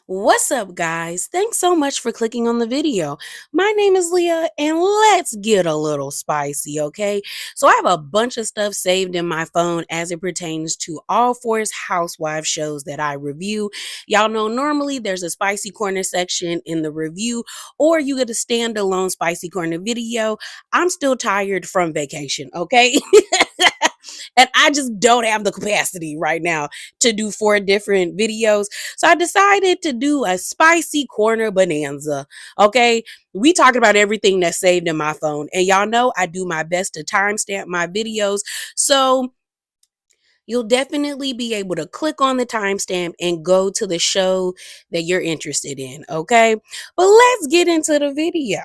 What's up, guys? Thanks so much for clicking on the video. My name is Leah, and let's get a little spicy, okay? So, I have a bunch of stuff saved in my phone as it pertains to all four housewife shows that I review. Y'all know normally there's a spicy corner section in the review, or you get a standalone spicy corner video. I'm still tired from vacation, okay? And I just don't have the capacity right now to do four different videos. So I decided to do a spicy corner bonanza. Okay. We talking about everything that's saved in my phone. And y'all know I do my best to timestamp my videos. So you'll definitely be able to click on the timestamp and go to the show that you're interested in. Okay. But let's get into the video.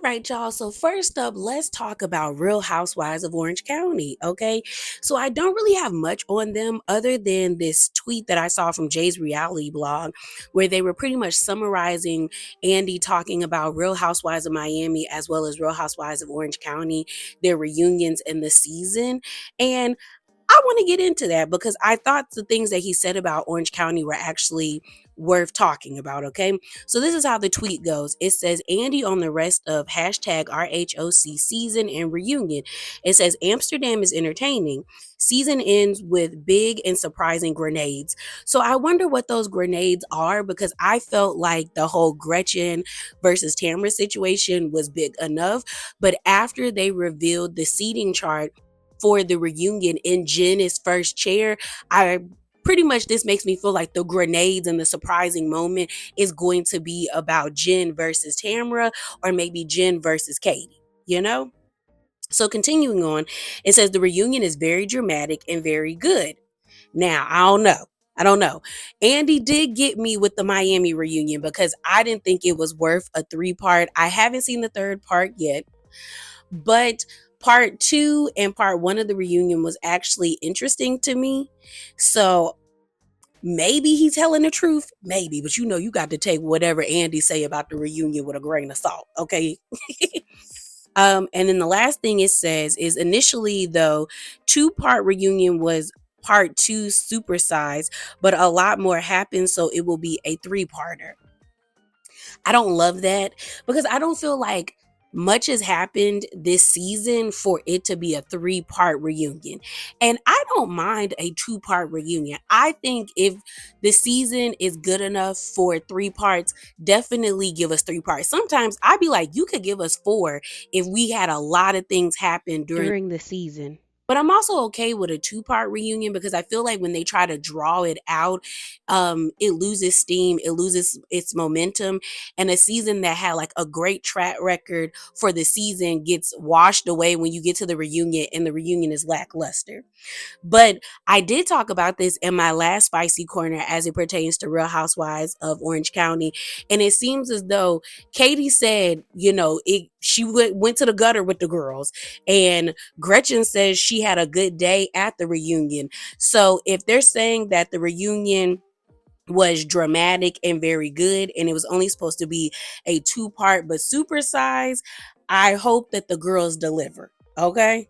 Right, y'all. So first up, let's talk about Real Housewives of Orange County. Okay. So I don't really have much on them other than this tweet that I saw from Jay's reality blog, where they were pretty much summarizing Andy talking about Real Housewives of Miami as well as Real Housewives of Orange County, their reunions in the season. And I want to get into that because I thought the things that he said about Orange County were actually worth talking about. Okay. So this is how the tweet goes. It says Andy on the rest of hashtag RHOC season and reunion. It says Amsterdam is entertaining. Season ends with big and surprising grenades. So I wonder what those grenades are because I felt like the whole Gretchen versus Tamra situation was big enough. But after they revealed the seating chart for the reunion in Jen's first chair, I pretty much this makes me feel like the grenades and the surprising moment is going to be about Jen versus Tamra or maybe Jen versus Katie, you know? So continuing on, it says the reunion is very dramatic and very good. Now, I don't know. I don't know. Andy did get me with the Miami reunion because I didn't think it was worth a three-part. I haven't seen the third part yet. But part two and part one of the reunion was actually interesting to me. So maybe he's telling the truth, maybe, but you got to take whatever Andy say about the reunion with a grain of salt, okay? And then the last thing it says is initially though, two-part reunion was part two supersized, but a lot more happened, so it will be a three-parter. I don't love that because I don't feel like much has happened this season for it to be a three-part reunion. And I don't mind a two-part reunion. I think if the season is good enough for three parts, definitely give us three parts. Sometimes I'd be like, you could give us four if we had a lot of things happen during the season. But I'm also okay with a two-part reunion because I feel like when they try to draw it out, it loses steam, it loses its momentum, and a season that had like a great track record for the season gets washed away when you get to the reunion and the reunion is lackluster. But I did talk about this in my last spicy corner as it pertains to Real Housewives of Orange County. And it seems as though Katie said, she went to the gutter with the girls. And Gretchen says she had a good day at the reunion. So if they're saying that the reunion was dramatic and very good and it was only supposed to be a two-part but supersize, I hope that the girls deliver. Okay.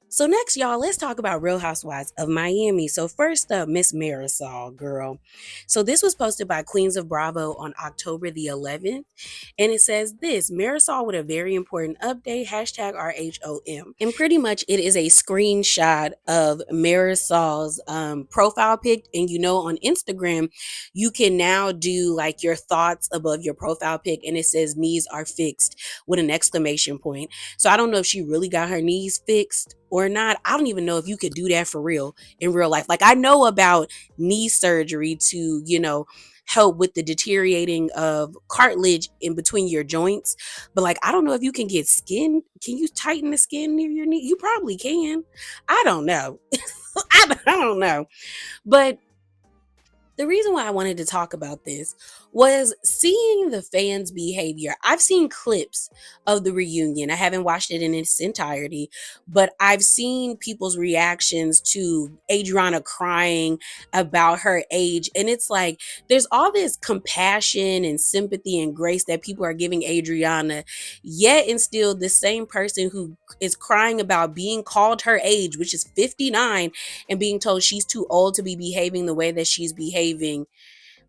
So next, y'all, let's talk about Real Housewives of Miami. So first up, Miss Marisol, girl. So this was posted by Queens of Bravo on October the 11th. And it says this, Marisol with a very important update, hashtag RHOM. And pretty much it is a screenshot of Marisol's profile pic. And on Instagram, you can now do like your thoughts above your profile pic. And it says knees are fixed with an exclamation point. So I don't know if she really got her knees fixed or not. I don't even know if you could do that for real in real life. Like I know about knee surgery to, help with the deteriorating of cartilage in between your joints. But like, I don't know if you can get skin. Can you tighten the skin near your knee? You probably can. I don't know. I don't know. But The reason why I wanted to talk about this was seeing the fans' behavior. I've seen clips of the reunion. I haven't watched it in its entirety, but I've seen people's reactions to Adriana crying about her age. And it's like there's all this compassion and sympathy and grace that people are giving Adriana, yet and still the same person who is crying about being called her age, which is 59, and being told she's too old to be behaving the way that she's behaving,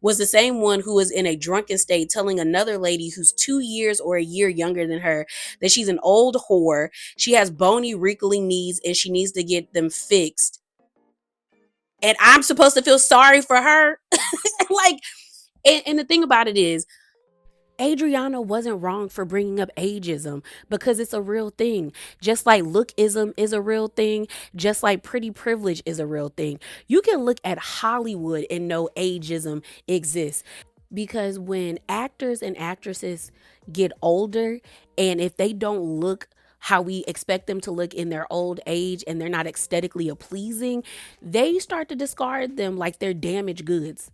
was the same one who was in a drunken state telling another lady who's 2 years or a year younger than her that she's an old whore, she has bony, wrinkly knees, and she needs to get them fixed. And I'm supposed to feel sorry for her? Like, and the thing about it is, Adriana wasn't wrong for bringing up ageism because it's a real thing. Just like lookism is a real thing, just like pretty privilege is a real thing. You can look at Hollywood and know ageism exists because when actors and actresses get older and if they don't look how we expect them to look in their old age and they're not aesthetically pleasing, they start to discard them like they're damaged goods.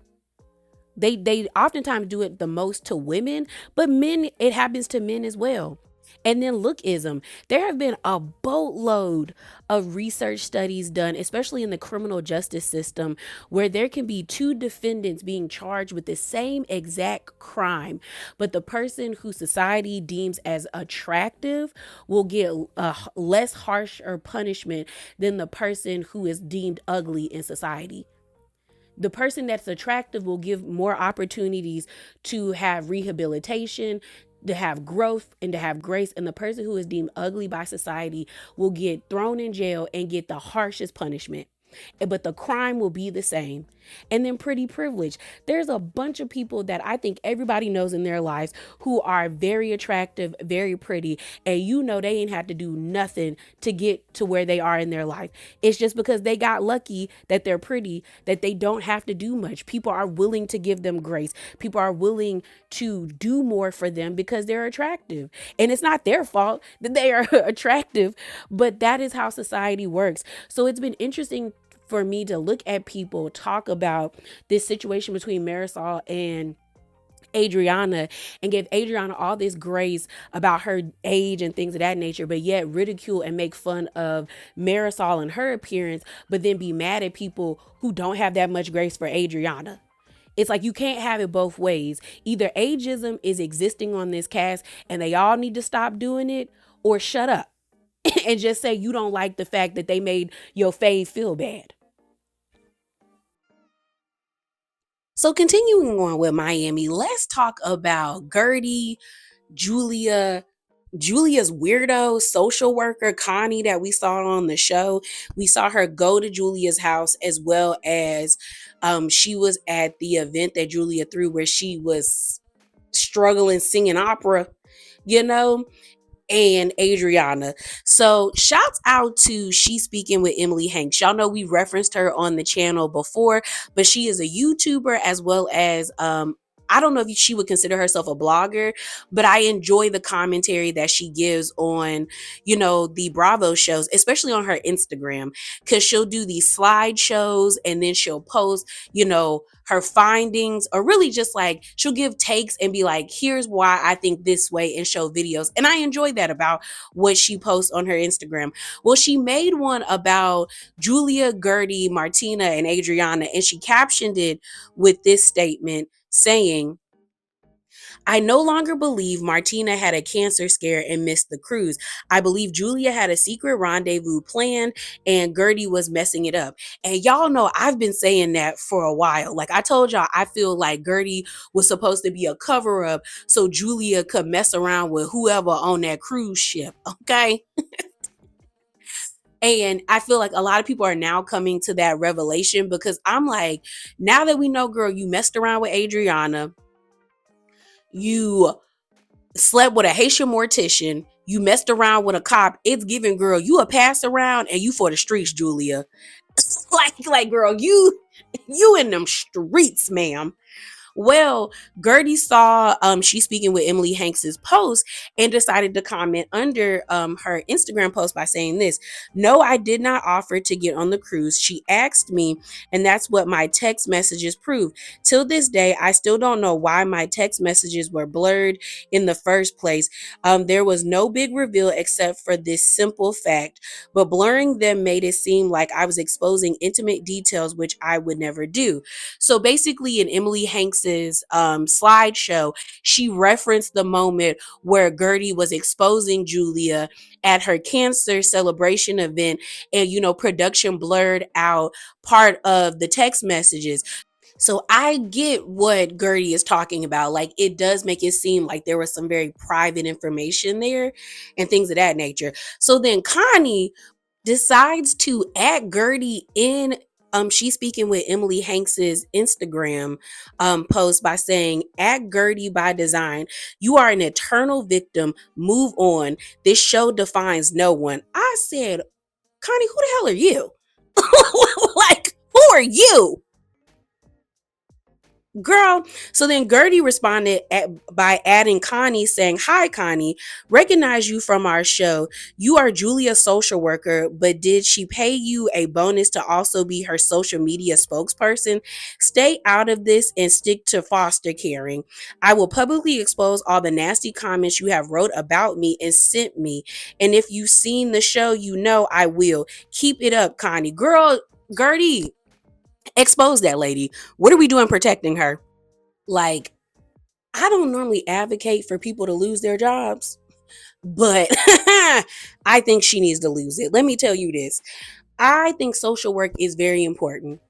They oftentimes do it the most to women, but men, it happens to men as well. And then lookism. There have been a boatload of research studies done, especially in the criminal justice system, where there can be two defendants being charged with the same exact crime, but the person who society deems as attractive will get a less harsh or punishment than the person who is deemed ugly in society. The person that's attractive will give more opportunities to have rehabilitation, to have growth, and to have grace. And the person who is deemed ugly by society will get thrown in jail and get the harshest punishment. But the crime will be the same. And then pretty privilege. There's a bunch of people that I think everybody knows in their lives who are very attractive, very pretty, and you know they ain't had to do nothing to get to where they are in their life. It's just because they got lucky that they're pretty that they don't have to do much. People are willing to give them grace. People are willing to do more for them because they're attractive. And it's not their fault that they are attractive, but that is how society works. So it's been interesting for me to look at people talk about this situation between Marisol and Adriana and give Adriana all this grace about her age and things of that nature, but yet ridicule and make fun of Marisol and her appearance, but then be mad at people who don't have that much grace for Adriana. It's like you can't have it both ways. Either ageism is existing on this cast and they all need to stop doing it, or shut up and just say you don't like the fact that they made your fave feel bad. So continuing on with Miami, let's talk about Gertie, Julia, Julia's weirdo social worker, Connie, that we saw on the show. We saw her go to Julia's house as well as she was at the event that Julia threw where she was struggling singing opera, you know, and Adriana. So shouts out to She Speaking with Emily Hanks. Y'all know we referenced her on the channel before, but she is a YouTuber as well as I don't know if she would consider herself a blogger, but I enjoy the commentary that she gives on, you know, the Bravo shows, especially on her Instagram, because she'll do these slideshows and then she'll post, you know, her findings, or really just like she'll give takes and be like, here's why I think this way, and show videos. And I enjoy that about what she posts on her Instagram. Well, she made one about Julia, Gertie, Martina, and Adriana, and she captioned it with this statement saying, I no longer believe Martina had a cancer scare and missed the cruise. I believe Julia had a secret rendezvous planned and Gertie was messing it up. And y'all know I've been saying that for a while. Like I told y'all, I feel like Gertie was supposed to be a cover up so Julia could mess around with whoever on that cruise ship. Okay. And I feel like a lot of people are now coming to that revelation because I'm like, now that we know, girl, you messed around with Adriana, you slept with a Haitian mortician, you messed around with a cop, it's giving, girl, you a pass around and you for the streets, Julia. Like girl, you in them streets, ma'am. Well, Gertie saw she speaking with Emily Hanks's post and decided to comment under her Instagram post by saying this: "No, I did not offer to get on the cruise. She asked me, and that's what my text messages prove. Till this day, I still don't know why my text messages were blurred in the first place. There was no big reveal except for this simple fact, but blurring them made it seem like I was exposing intimate details, which I would never do." So basically, in Emily Hanks's slideshow, she referenced the moment where Gertie was exposing Julia at her cancer celebration event, and production blurred out part of the text messages. So I get what Gertie is talking about. Like, it does make it seem like there was some very private information there and things of that nature. So then Connie decides to add Gertie in. She's speaking with Emily Hanks's Instagram post by saying, "At Gertie by design. You are an eternal victim. Move on. This show defines no one." I said, Connie, who the hell are you? Like, who are you? Girl. So then Gertie responded by adding Connie, saying, "Hi, Connie. Recognize you from our show. You are Julia's social worker, but did she pay you a bonus to also be her social media spokesperson? Stay out of this and stick to foster caring. I will publicly expose all the nasty comments you have wrote about me and sent me. And if you've seen the show, you know I will. Keep it up, Connie." Girl, Gertie, expose that lady. What are we doing protecting her? Like, I don't normally advocate for people to lose their jobs, but I think she needs to lose it. Let me tell you this. I think social work is very important.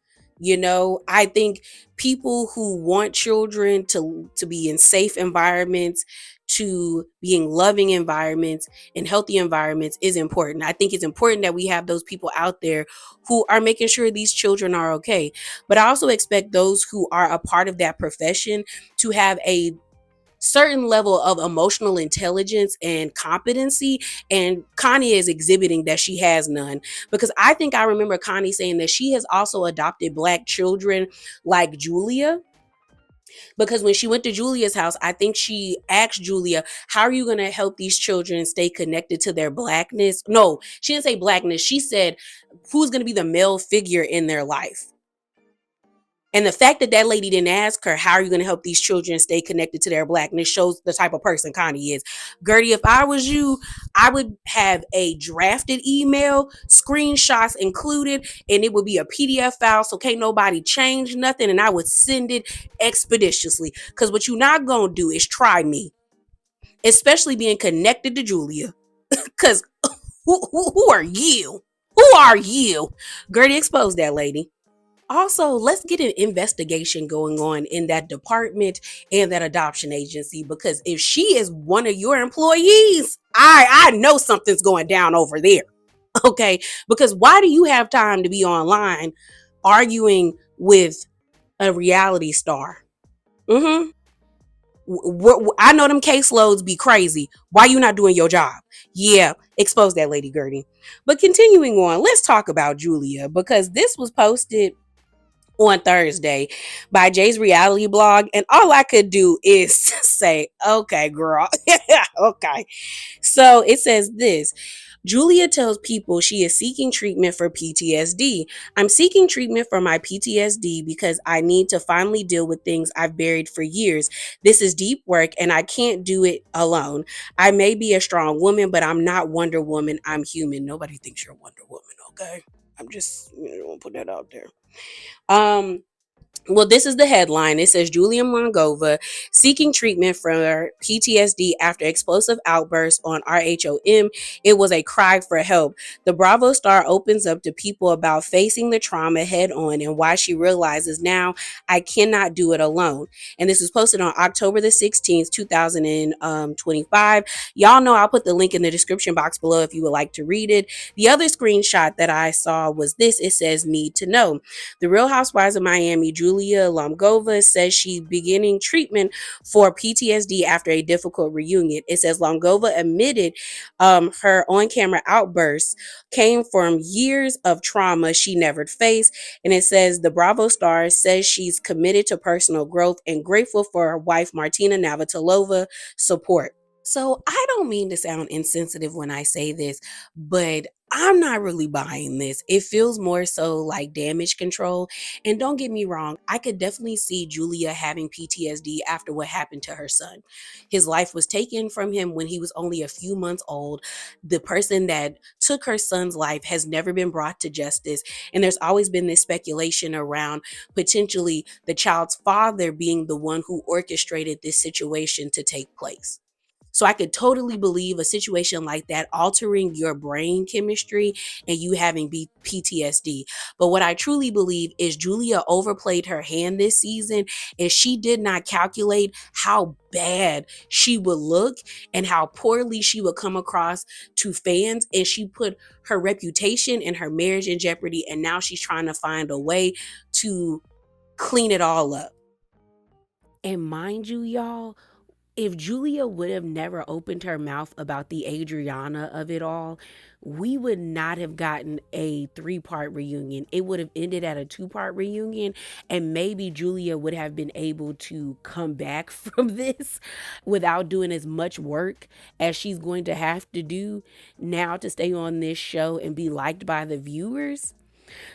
I think people who want children to be in safe environments, to being loving environments and healthy environments is important. I think it's important that we have those people out there who are making sure these children are okay. But I also expect those who are a part of that profession to have a certain level of emotional intelligence and competency, and Connie is exhibiting that she has none. Because I think I remember Connie saying that she has also adopted Black children like Julia, because when she went to Julia's house, I think she asked Julia, "How are you going to help these children stay connected to their Blackness?" No, she didn't say Blackness. She said, "Who's going to be the male figure in their life?" And the fact that that lady didn't ask her, "How are you going to help these children stay connected to their Blackness?" shows the type of person Connie is. Gertie, if I was you, I would have a drafted email, screenshots included, and it would be a PDF file, so can't nobody change nothing, and I would send it expeditiously. Because what you're not going to do is try me, especially being connected to Julia. Because who are you? Who are you? Gertie, expose that lady. Also, let's get an investigation going on in that department and that adoption agency, because if she is one of your employees, I know something's going down over there. Okay? Because why do you have time to be online arguing with a reality star? Mhm. I know them caseloads be crazy. Why you not doing your job? Yeah, expose that lady, Gertie. But continuing on, let's talk about Julia, because this was posted on Thursday by Jay's reality blog, and all I could do is say, "Okay, girl." Okay. So it says this: Julia tells people she is seeking treatment for PTSD. "I'm seeking treatment for my PTSD because I need to finally deal with things I've buried for years. This is deep work and I can't do it alone. I may be a strong woman, but I'm not Wonder Woman. I'm human." Nobody thinks you're Wonder Woman, okay? I'm just gonna put that out there. Um, well, this is the headline. It says Julia Mongova seeking treatment for PTSD after explosive outbursts on RHOM. It was a cry for help. The Bravo star opens up to people about facing the trauma head on and why she realizes now, "I cannot do it alone." And this was posted on October the 16th, 2025. Y'all know I'll put the link in the description box below if you would like to read it. The other screenshot that I saw was this. It says "Need to know." The Real Housewives of Miami Julia Lomgova says she's beginning treatment for PTSD after a difficult reunion. It says Lomgova admitted her on camera outbursts came from years of trauma she never faced. And it says the Bravo star says she's committed to personal growth and grateful for her wife, Martina Navratilova, support. So I don't mean to sound insensitive when I say this, but I'm not really buying this. It feels more so like damage control. And don't get me wrong, I could definitely see Julia having PTSD after what happened to her son. His life was taken from him when he was only a few months old. The person that took her son's life has never been brought to justice. And there's always been this speculation around potentially the child's father being the one who orchestrated this situation to take place. So I could totally believe a situation like that altering your brain chemistry and you having PTSD. But what I truly believe is Julia overplayed her hand this season and she did not calculate how bad she would look and how poorly she would come across to fans. And she put her reputation and her marriage in jeopardy. And now she's trying to find a way to clean it all up. And mind you, y'all, if Julia would have never opened her mouth about the Adriana of it all, we would not have gotten a 3-part reunion. It would have ended at a 2-part reunion, and maybe Julia would have been able to come back from this without doing as much work as she's going to have to do now to stay on this show and be liked by the viewers,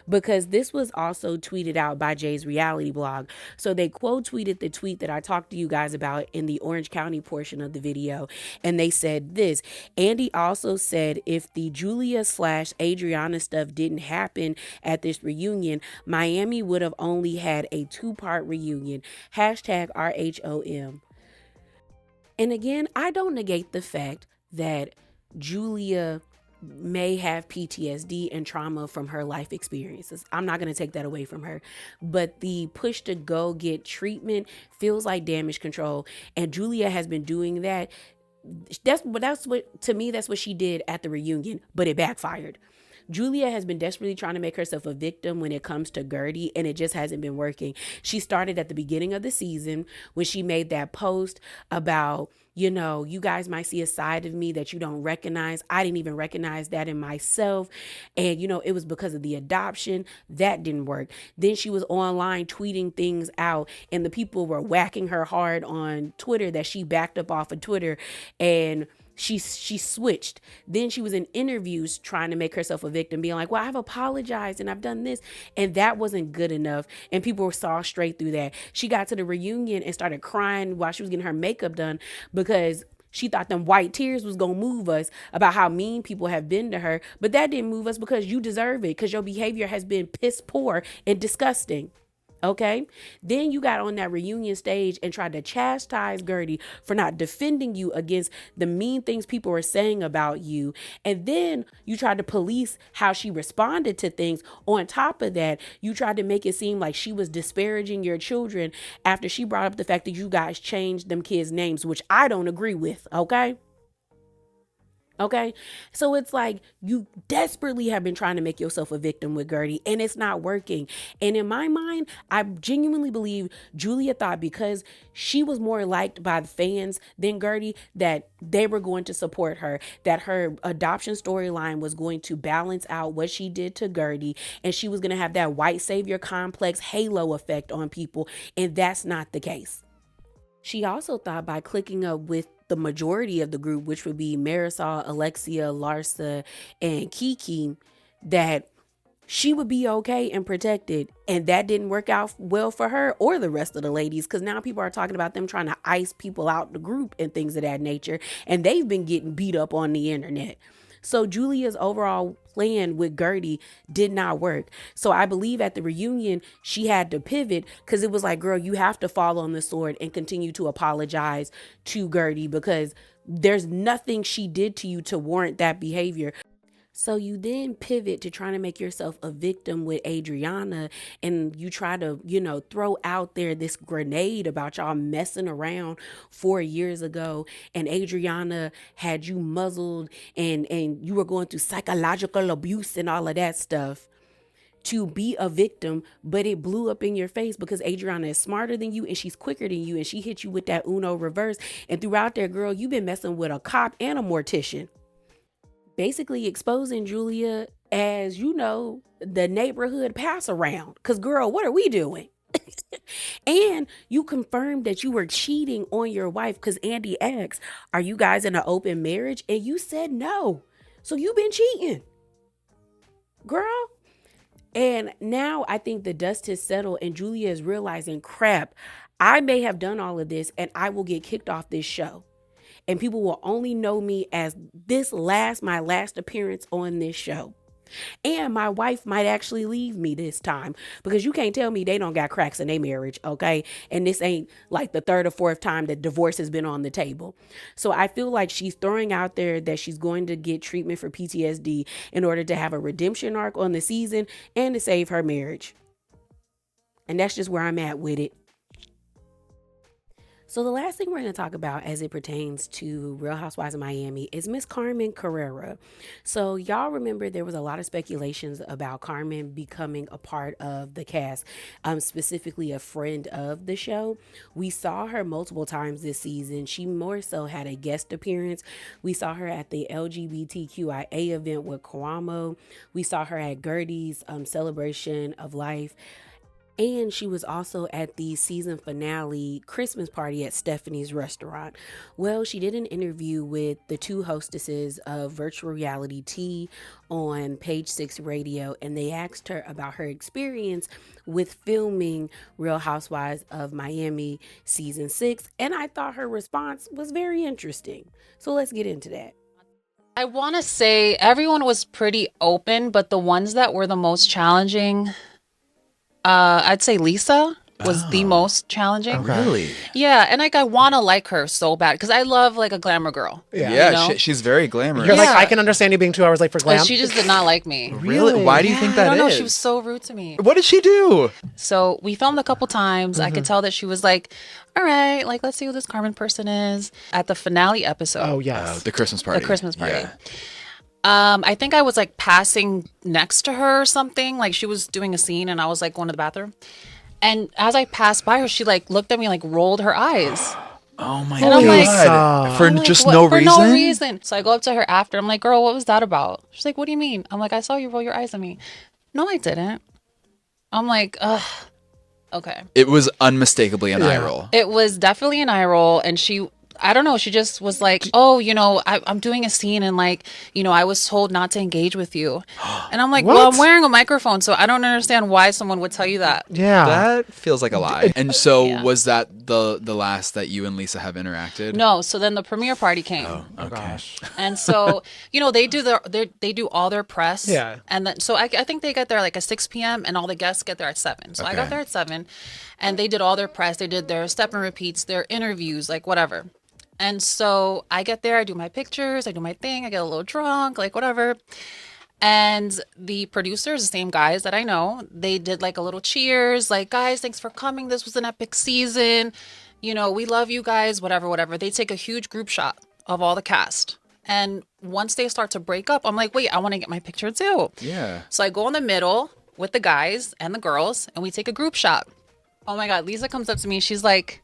because this was also tweeted out by Jay's reality blog. So they quote tweeted the tweet that I talked to you guys about in the Orange County portion of the video. And they said this: Andy also said if the Julia/Adriana stuff didn't happen at this reunion, Miami would have only had a 2-part reunion. Hashtag RHOM. And again, I don't negate the fact that Julia may have PTSD and trauma from her life experiences. I'm not going to take that away from her. But the push to go get treatment feels like damage control. And Julia has been doing that. That's what, to me, that's what she did at the reunion, but it backfired. Julia has been desperately trying to make herself a victim when it comes to Gertie, and it just hasn't been working. She started at the beginning of the season when she made that post about, you guys might see a side of me that you don't recognize. I didn't even recognize that in myself. And, it was because of the adoption. That didn't work. Then she was online tweeting things out, and the people were whacking her hard on Twitter that she backed up off of Twitter, and she switched. Then she was in interviews trying to make herself a victim, being like, well, I've apologized and I've done this. And that wasn't good enough. And people saw straight through that. She got to the reunion and started crying while she was getting her makeup done because she thought them white tears was going to move us about how mean people have been to her. But that didn't move us because you deserve it, because your behavior has been piss poor and disgusting. Okay. Then you got on that reunion stage and tried to chastise Gertie for not defending you against the mean things people were saying about you. And then you tried to police how she responded to things. On top of that, you tried to make it seem like she was disparaging your children after she brought up the fact that you guys changed them kids' names, which I don't agree with. Okay. Okay. So it's like you desperately have been trying to make yourself a victim with Gertie, and it's not working. And in my mind, I genuinely believe Julia thought because she was more liked by the fans than Gertie, that they were going to support her, that her adoption storyline was going to balance out what she did to Gertie, and she was going to have that white savior complex halo effect on people. And that's not the case. She also thought by clicking up with the majority of the group, which would be Marisol, Alexia, Larsa, and Kiki, that she would be okay and protected. And that didn't work out well for her or the rest of the ladies, because now people are talking about them trying to ice people out the group and things of that nature. And they've been getting beat up on the internet. So Julia's overall plan with Gertie did not work. So I believe at the reunion, she had to pivot, because it was like, girl, you have to fall on the sword and continue to apologize to Gertie, because there's nothing she did to you to warrant that behavior. So you then pivot to trying to make yourself a victim with Adriana, and you try to, throw out there this grenade about y'all messing around 4 years ago, and Adriana had you muzzled, and you were going through psychological abuse and all of that stuff. to be a victim, but it blew up in your face because Adriana is smarter than you and she's quicker than you, and she hit you with that Uno reverse. And throughout there, girl, you've been messing with a cop and a mortician, basically exposing Julia as, you know, the neighborhood pass around. Because, girl, what are we doing? And you confirmed that you were cheating on your wife because Andy asked, are you guys in an open marriage? And you said no. So you've been cheating, girl. And now I think the dust has settled and Julia is realizing, crap, I may have done all of this and I will get kicked off this show. And people will only know me as my last appearance on this show. And my wife might actually leave me this time because you can't tell me they don't got cracks in their marriage, okay? And this ain't like the third or fourth time that divorce has been on the table. So I feel like she's throwing out there that she's going to get treatment for PTSD in order to have a redemption arc on the season and to save her marriage. And that's just where I'm at with it. So the last thing we're going to talk about as it pertains to Real Housewives of Miami is Miss Carmen Carrera. So y'all remember there was a lot of speculations about Carmen becoming a part of the cast, specifically a friend of the show. We saw her multiple times this season. She more so had a guest appearance. We saw her at the LGBTQIA event with Cuomo. We saw her at Gertie's celebration of life. And she was also at the season finale Christmas party at Stephanie's restaurant. Well, she did an interview with the two hostesses of Virtual Reality Tea on Page 6 Radio, and they asked her about her experience with filming Real Housewives of Miami season 6. And I thought her response was very interesting. So let's get into that. I want to say everyone was pretty open, but the ones that were the most challenging, I'd say Lisa was the most challenging. Really? Yeah, and like I want to like her so bad because I love like a glamour girl. Yeah, you know? she's very glamorous. You're like, Yeah. I can understand you being 2 hours late for glam. But she just did not like me. Really? Why do you think that I don't is? know. She was so rude to me. What did she do? So we filmed a couple times. I could tell that she was like, all right, like let's see who this Carmen person is. At the finale episode. Oh, yes. The Christmas party. The Christmas party. Yeah. I think I was like passing next to her or something. Like she was doing a scene and I was like going to the bathroom. And as I passed by her, she like looked at me, like rolled her eyes. Oh my And I'm like, God. For I'm like, just "What?" no For reason? no reason. So I go up to her after. I'm like, girl, what was that about? She's like, what do you mean? I'm like, I saw you roll your eyes at me. No, I didn't. I'm like, ugh. Okay. It was unmistakably an eye roll. It was definitely an eye roll. And she, I don't know, she just was like, oh, you know, I'm doing a scene and like, you know, I was told not to engage with you. And I'm like, well, I'm wearing a microphone, so I don't understand why someone would tell you that. Yeah. That feels like a lie. And so Yeah. was that the last that you and Lisa have interacted? No, so then the premiere party came. Oh, okay. Gosh. And so, you know, they do all their press. Yeah. And then, so I think they get there like at 6 p.m. and all the guests get there at 7. So I got Okay. there at 7 and they did all their press. They did their step and repeats, their interviews, like whatever. And so I get there, I do my pictures, I do my thing, I get a little drunk, like whatever. And the producers, the same guys that I know, they did like a little cheers, like, guys, thanks for coming. This was an epic season. You know, we love you guys, whatever, whatever. They take a huge group shot of all the cast. And once they start to break up, I'm like, wait, I want to get my picture too. Yeah. So I go in the middle with the guys and the girls, and we take a group shot. Oh my God, Lisa comes up to me. She's like,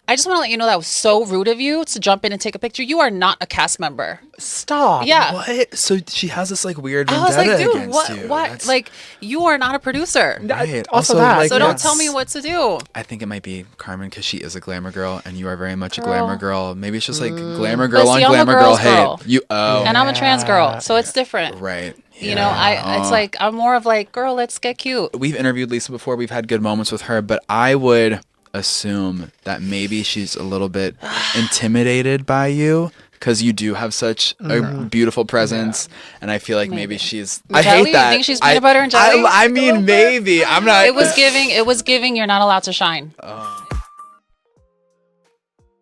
I just want to let you know that was so rude of you to jump in and take a picture. You are not a cast member. Stop. Yeah. What? So she has this like weird I vendetta was like, dude, against what? you. What? That's- Like, you are not a producer. Right. Also that. like, So don't that's- tell me what to do. I think it might be Carmen because she is a glamour girl and you are very much a Girl. glamour girl. Maybe it's just like glamour girl on see, I'm a glamour girl girl's girl. hate. You And I'm a trans girl, so it's different. right. You know, it's like, I'm more of like, girl, let's get cute. We've interviewed Lisa before. We've had good moments with her, but I would assume that maybe she's a little bit intimidated by you because you do have such a beautiful presence, and I feel like maybe she's. I Jelly? hate that. You think she's peanut butter and jelly? I mean, maybe. I'm not. It was giving. You're not allowed to shine.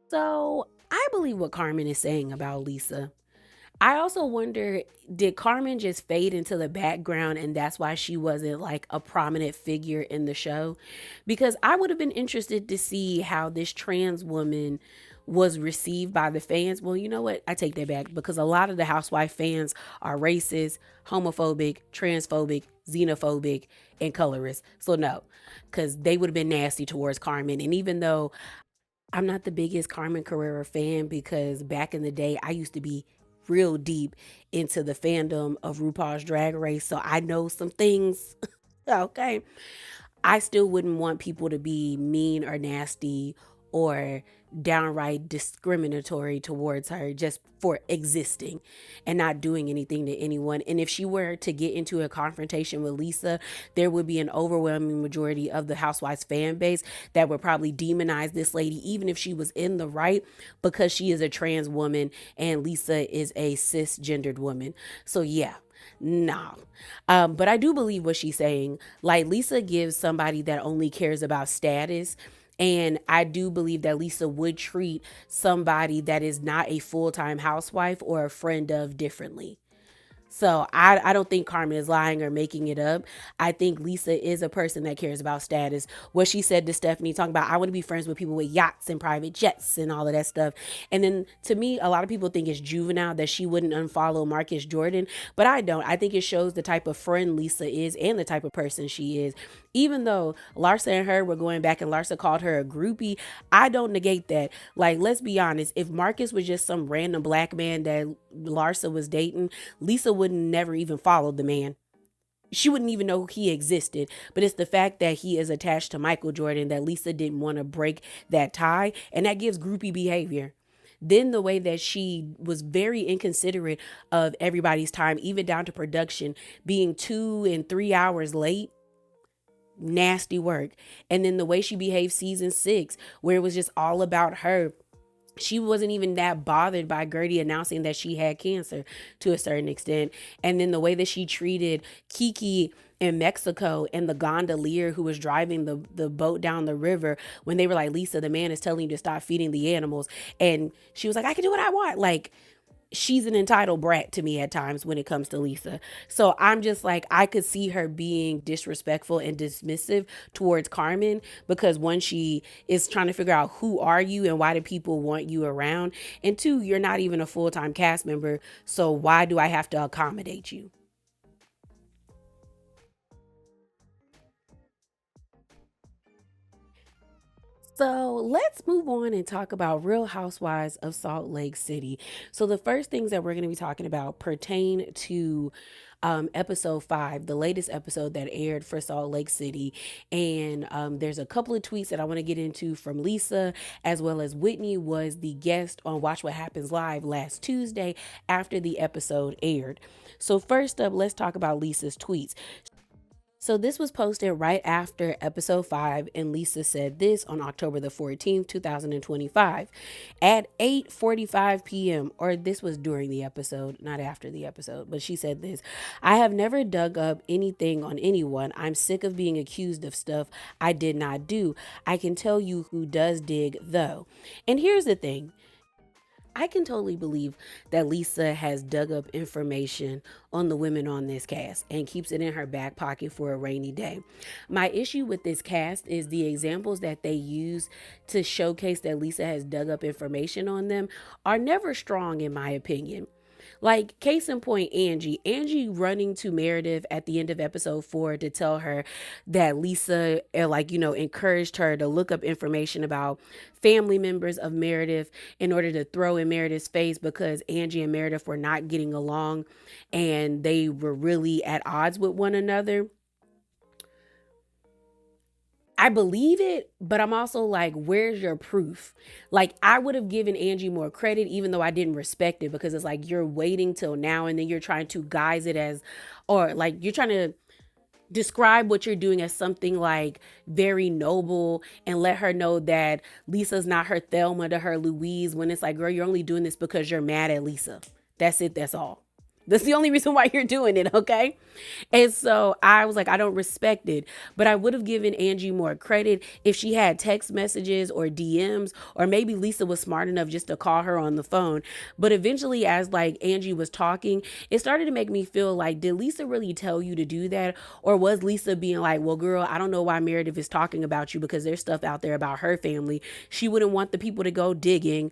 So I believe what Carmen is saying about Lisa. I also wonder, did Carmen just fade into the background and that's why she wasn't like a prominent figure in the show? Because I would have been interested to see how this trans woman was received by the fans. Well, you know what? I take that back because a lot of the housewife fans are racist, homophobic, transphobic, xenophobic, and colorist. So no, because they would have been nasty towards Carmen. And even though I'm not the biggest Carmen Carrera fan, because back in the day I used to be real deep into the fandom of RuPaul's Drag Race, so I know some things. Okay, I still wouldn't want people to be mean or nasty or downright discriminatory towards her just for existing and not doing anything to anyone. And if she were to get into a confrontation with Lisa, there would be an overwhelming majority of the Housewives fan base that would probably demonize this lady, even if she was in the right, because she is a trans woman and Lisa is a cisgendered woman. So yeah, no. But I do believe what she's saying. Like, Lisa gives somebody that only cares about status. And I do believe that Lisa would treat somebody that is not a full-time housewife or a friend of differently. So I don't think Carmen is lying or making it up. I think Lisa is a person that cares about status. What she said to Stephanie, talking about, I want to be friends with people with yachts and private jets and all of that stuff. And then to me, a lot of people think it's juvenile that she wouldn't unfollow Marcus Jordan, but I don't. I think it shows the type of friend Lisa is and the type of person she is. Even though Larsa and her were going back and Larsa called her a groupie, I don't negate that. Like, let's be honest, if Marcus was just some random black man that Larsa was dating, Lisa would never even follow the man. She wouldn't even know he existed. But it's the fact that he is attached to Michael Jordan that Lisa didn't want to break that tie, and that gives groupie behavior. Then the way that she was very inconsiderate of everybody's time, even down to production, being 2 and 3 hours late. Nasty work. And then the way she behaved season 6, where it was just all about her. She wasn't even that bothered by Gertie announcing that she had cancer to a certain extent. And then the way that she treated Kiki in Mexico and the gondolier who was driving the boat down the river, when they were like, Lisa, the man is telling you to stop feeding the animals. And she was like, I can do what I want. Like, she's an entitled brat to me at times when it comes to Lisa. So I'm just like, I could see her being disrespectful and dismissive towards Carmen, because one, she is trying to figure out who are you and why do people want you around, and two, you're not even a full-time cast member, so why do I have to accommodate you? So let's move on and talk about Real Housewives of Salt Lake City. So the first things that we're going to be talking about pertain to episode 5, the latest episode that aired for Salt Lake City. And there's a couple of tweets that I want to get into from Lisa, as well as Whitney was the guest on Watch What Happens Live last Tuesday after the episode aired. So first up, let's talk about Lisa's tweets. So this was posted right after episode 5, and Lisa said this on October the 14th, 2025 at 8:45 p.m. Or this was during the episode, not after the episode, but she said this: I have never dug up anything on anyone. I'm sick of being accused of stuff I did not do. I can tell you who does dig though. And here's the thing. I can totally believe that Lisa has dug up information on the women on this cast and keeps it in her back pocket for a rainy day. My issue with this cast is the examples that they use to showcase that Lisa has dug up information on them are never strong, in my opinion. Like, case in point, Angie running to Meredith at the end of episode 4 to tell her that Lisa, encouraged her to look up information about family members of Meredith in order to throw in Meredith's face, because Angie and Meredith were not getting along and they were really at odds with one another. I believe it, but I'm also like, where's your proof? Like, I would have given Angie more credit, even though I didn't respect it, because it's like, you're waiting till now and then you're trying to guise it as, or like, you're trying to describe what you're doing as something like very noble and let her know that Lisa's not her Thelma to her Louise, when it's like, girl, you're only doing this because you're mad at Lisa. That's it. That's all. That's the only reason why you're doing it, okay? And so I was like, I don't respect it. But I would have given Angie more credit if she had text messages or DMs, or maybe Lisa was smart enough just to call her on the phone. But eventually, as like Angie was talking, it started to make me feel like, did Lisa really tell you to do that? Or was Lisa being like, well, girl, I don't know why Meredith is talking about you, because there's stuff out there about her family. She wouldn't want the people to go digging.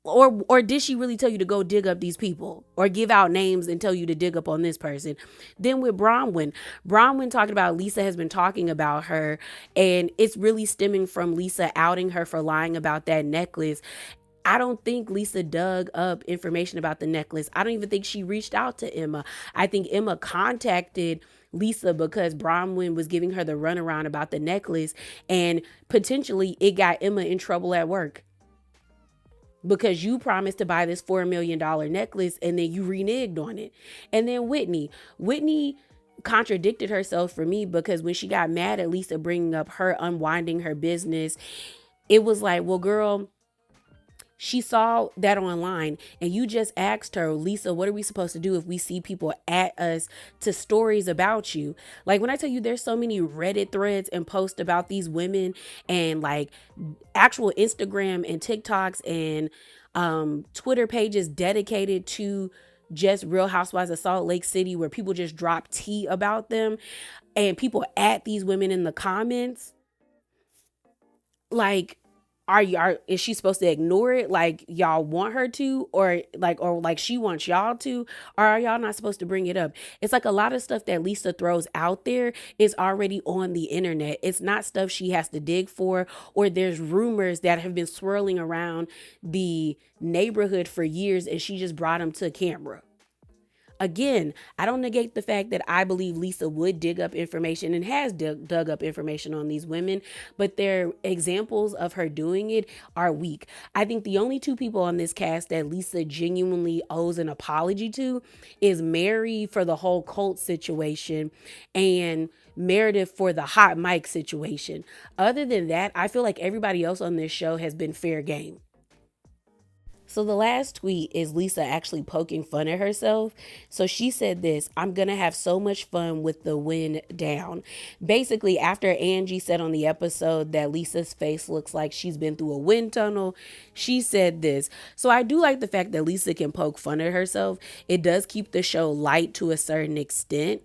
Or did she really tell you to go dig up these people or give out names and tell you to dig up on this person? Then with Bronwyn talking about Lisa has been talking about her, and it's really stemming from Lisa outing her for lying about that necklace. I don't think Lisa dug up information about the necklace. I don't even think she reached out to Emma. I think Emma contacted Lisa because Bronwyn was giving her the runaround about the necklace, and potentially it got Emma in trouble at work. Because you promised to buy this $4 million necklace and then you reneged on it. And then Whitney contradicted herself for me, because when she got mad at Lisa bringing up her unwinding her business, it was like, well, girl, she saw that online and you just asked her, Lisa, what are we supposed to do if we see people at us to stories about you? Like, when I tell you there's so many Reddit threads and posts about these women, and like actual Instagram and TikToks and Twitter pages dedicated to just Real Housewives of Salt Lake City, where people just drop tea about them and people at these women in the comments. Like, is she supposed to ignore it like y'all want her to, or like she wants y'all to, or are y'all not supposed to bring it up? It's like a lot of stuff that Lisa throws out there is already on the internet. It's not stuff she has to dig for, or there's rumors that have been swirling around the neighborhood for years and she just brought them to camera. Again, I don't negate the fact that I believe Lisa would dig up information and has dug up information on these women, but their examples of her doing it are weak. I think the only two people on this cast that Lisa genuinely owes an apology to is Mary for the whole cult situation and Meredith for the hot mic situation. Other than that, I feel like everybody else on this show has been fair game. So the last tweet is Lisa actually poking fun at herself. So she said this: I'm going to have so much fun with the wind down. Basically, after Angie said on the episode that Lisa's face looks like she's been through a wind tunnel, she said this. So I do like the fact that Lisa can poke fun at herself. It does keep the show light to a certain extent.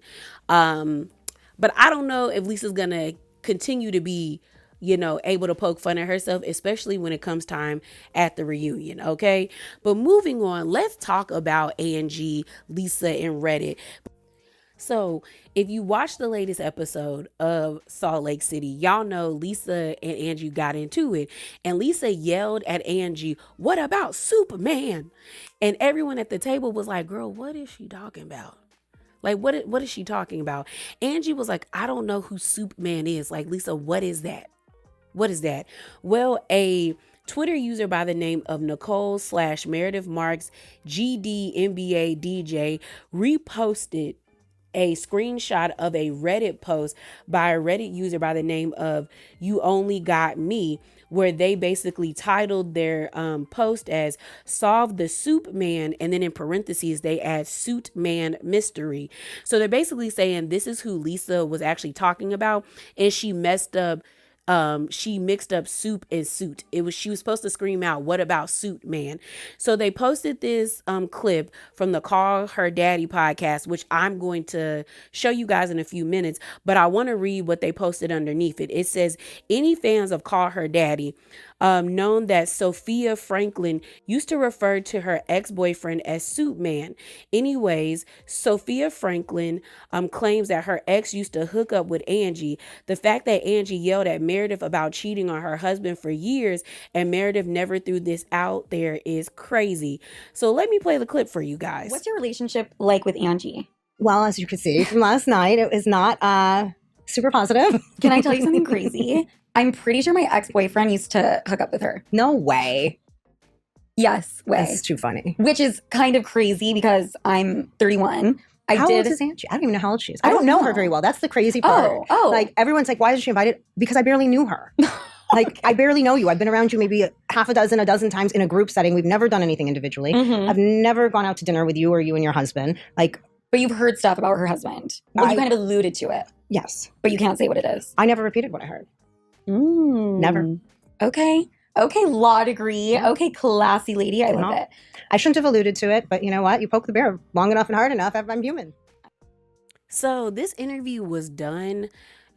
But I don't know if Lisa's going to continue to be able to poke fun at herself, especially when it comes time at the reunion, okay? But moving on, let's talk about Angie, Lisa, and Reddit. So if you watch the latest episode of Salt Lake City, y'all know Lisa and Angie got into it. And Lisa yelled at Angie, "What about Superman?" And everyone at the table was like, girl, what is she talking about? Like, what is she talking about? Angie was like, I don't know who Superman is. Like, Lisa, what is that? What is that? Well, a Twitter user by the name of Nicole/Meredith Marks GD DJ reposted a screenshot of a Reddit post by a Reddit user by the name of You Only Got Me, where they basically titled their post as "Solve the Soup Man," and then in parentheses they add "Suit Man Mystery." So they're basically saying this is who Lisa was actually talking about, and she mixed up soup and suit. She was supposed to scream out, "What about Suit Man?" So they posted this clip from the Call Her Daddy podcast, which I'm going to show you guys in a few minutes, but I want to read what they posted underneath it. It says, any fans of Call Her Daddy known that Sophia Franklin used to refer to her ex-boyfriend as Suit Man. Anyways, Sophia Franklin claims that her ex used to hook up with Angie. The fact that Angie yelled at Meredith about cheating on her husband for years and Meredith never threw this out there is crazy. So let me play the clip for you guys. What's your relationship like with Angie? Well, as you could see from last night, it was not super positive. Can I tell you something crazy? I'm pretty sure my ex-boyfriend used to hook up with her. No way. Yes, way. That's too funny. Which is kind of crazy because I'm 31. How old is Angie? I don't even know how old she is. I don't know her very well. That's the crazy part. Oh. Like, everyone's like, why isn't she invited? Because I barely knew her. Like, I barely know you. I've been around you maybe half a dozen times in a group setting. We've never done anything individually. Mm-hmm. I've never gone out to dinner with you or you and your husband. Like, but you've heard stuff about her husband. Well, you kind of alluded to it. Yes. But you can't say what it is. I never repeated what I heard. Never. Okay, law degree. Yeah. Okay, classy lady. I love it. I shouldn't have alluded to it, but you know what? You poke the bear long enough and hard enough, I'm human. So this interview was done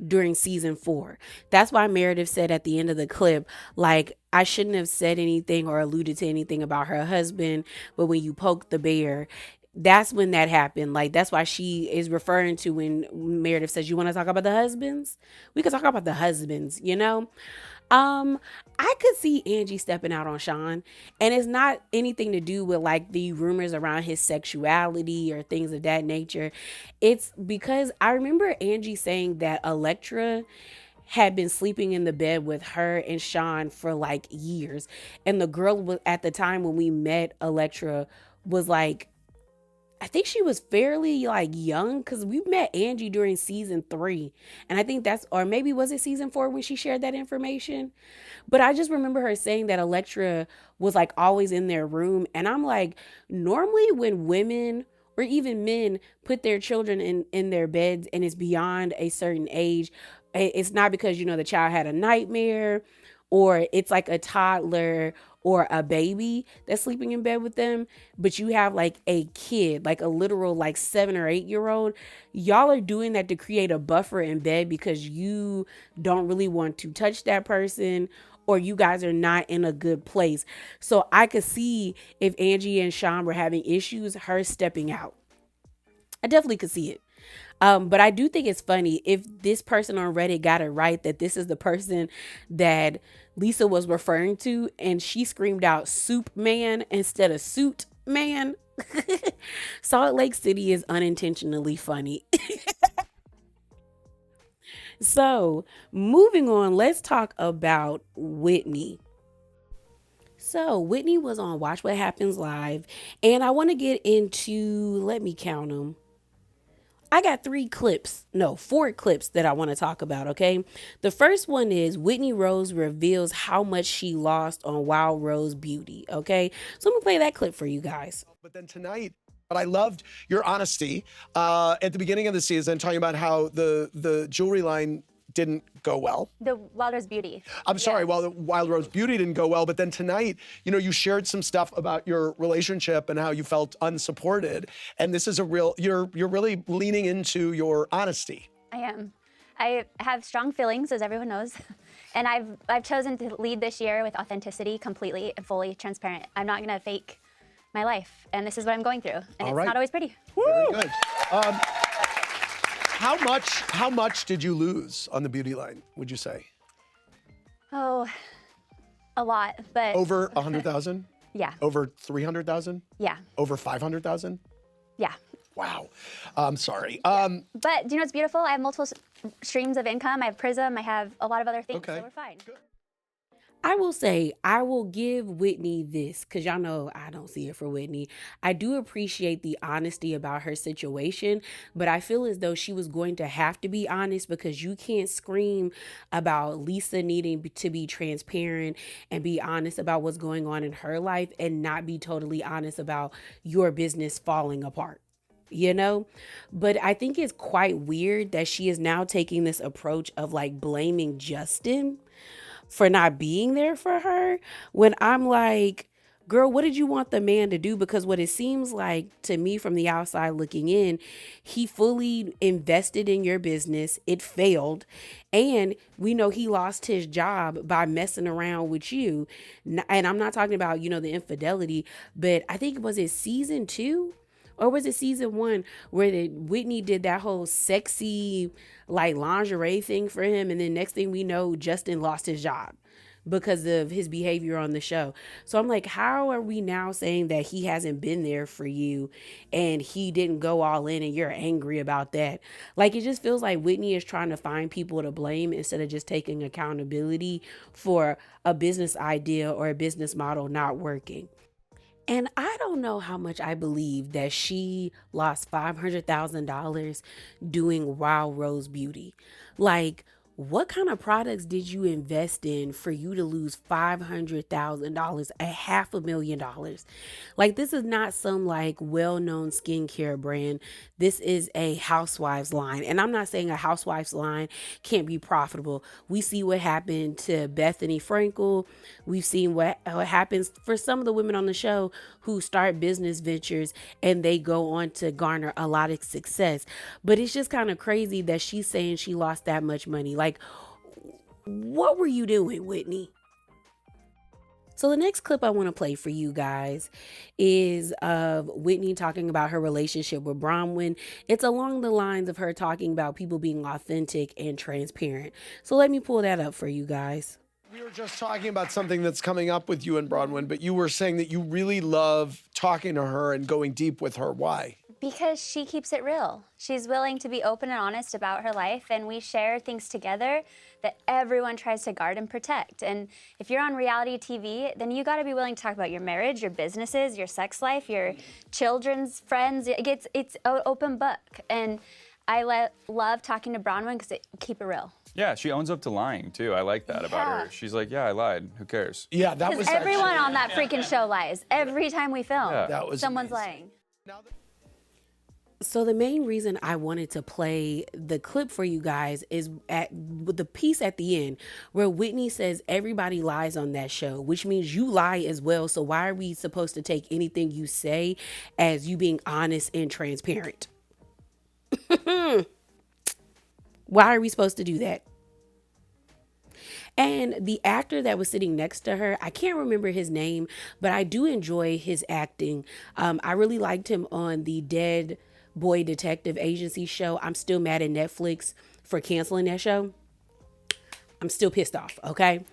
during season 4. That's why Meredith said at the end of the clip, like, I shouldn't have said anything or alluded to anything about her husband, but when you poke the bear, that's when that happened. Like, that's why she is referring to when Meredith says, you want to talk about the husbands? We could talk about the husbands, you know? I could see Angie stepping out on Sean, and it's not anything to do with like the rumors around his sexuality or things of that nature. It's because I remember Angie saying that Electra had been sleeping in the bed with her and Sean for like years. And the girl was, at the time when we met Electra, was like, I think she was fairly like young, because we met Angie during season 3. And I think that's, or maybe was it season 4 when she shared that information? But I just remember her saying that Electra was like always in their room. And I'm like, normally when women or even men put their children in their beds and it's beyond a certain age, it's not because, you know, the child had a nightmare, or it's like a toddler or a baby that's sleeping in bed with them, but you have like a kid, like a literal like 7 or 8 year old. Y'all are doing that to create a buffer in bed because you don't really want to touch that person, or you guys are not in a good place. So I could see if Angie and Sean were having issues, her stepping out. I definitely could see it. But I do think it's funny if this person on Reddit got it right, that this is the person that Lisa was referring to, and she screamed out soup man instead of suit man. Salt Lake City is unintentionally funny. So moving on, let's talk about Whitney. So Whitney was on Watch What Happens Live, and I want to get into, let me count them. I got 4 clips that I want to talk about, okay? The first one is Whitney Rose reveals how much she lost on Wild Rose Beauty, okay? So I'm going to play that clip for you guys. But then tonight, but I loved your honesty at the beginning of the season, talking about how the jewelry line didn't go well. The Wild Rose Beauty. I'm sorry, well, the Wild Rose Beauty didn't go well, but then tonight, you know, you shared some stuff about your relationship and how you felt unsupported. And this is you're really leaning into your honesty. I am. I have strong feelings, as everyone knows. And I've chosen to lead this year with authenticity, completely and fully transparent. I'm not gonna fake my life. And this is what I'm going through. And it's not always pretty. Very good. How much did you lose on the beauty line, would you say? Oh, a lot, but. Over 100,000? Yeah. Over 300,000? Yeah. Over 500,000? Yeah. Wow. I'm sorry. But do you know what's beautiful? I have multiple streams of income. I have Prism. I have a lot of other things. So we're fine. Good. I will say, I will give Whitney this, because y'all know I don't see it for Whitney. I do appreciate the honesty about her situation, but I feel as though she was going to have to be honest, because you can't scream about Lisa needing to be transparent and be honest about what's going on in her life and not be totally honest about your business falling apart. You know, but I think it's quite weird that she is now taking this approach of like blaming Justin for not being there for her, when I'm like, girl, what did you want the man to do? Because what it seems like to me from the outside looking in, he fully invested in your business. It failed. And we know he lost his job by messing around with you. And I'm not talking about, you know, the infidelity, but I think, was it season 2? Or was it season 1 where Whitney did that whole sexy like lingerie thing for him? And then next thing we know, Justin lost his job because of his behavior on the show. So I'm like, how are we now saying that he hasn't been there for you and he didn't go all in and you're angry about that? Like, it just feels like Whitney is trying to find people to blame instead of just taking accountability for a business idea or a business model not working. And I don't know how much I believe that she lost $500,000 doing Wild Rose Beauty. Like, what kind of products did you invest in for you to lose $500,000, $500,000? Like, this is not some like well-known skincare brand. This is a housewives line. And I'm not saying a housewives line can't be profitable. We see what happened to Bethany Frankel. We've seen what happens for some of the women on the show who start business ventures and they go on to garner a lot of success. But it's just kind of crazy that she's saying she lost that much money. Like, what were you doing, Whitney? So the next clip I want to play for you guys is of Whitney talking about her relationship with Bronwyn. It's along the lines of her talking about people being authentic and transparent. So let me pull that up for you guys. We were just talking about something that's coming up with you and Bronwyn, but you were saying that you really love talking to her and going deep with her. Why? Because she keeps it real. She's willing to be open and honest about her life, and we share things together that everyone tries to guard and protect. And if you're on reality TV, then you gotta be willing to talk about your marriage, your businesses, your sex life, your children's friends. It's an open book. And I love talking to Bronwyn because it keep it real. Yeah, she owns up to lying too. I like that about her. She's like, yeah, I lied. Who cares? Yeah, that was everyone actually, on that freaking show lies. Every time we film, that was someone's amazing. lying. So the main reason I wanted to play the clip for you guys is with the piece at the end where Whitney says everybody lies on that show, which means you lie as well. So why are we supposed to take anything you say as you being honest and transparent? Why are we supposed to do that? And the actor that was sitting next to her, I can't remember his name, but I do enjoy his acting. I really liked him on the Dead Boy Detective Agency show. I'm still mad at Netflix for canceling that show. I'm still pissed off, okay?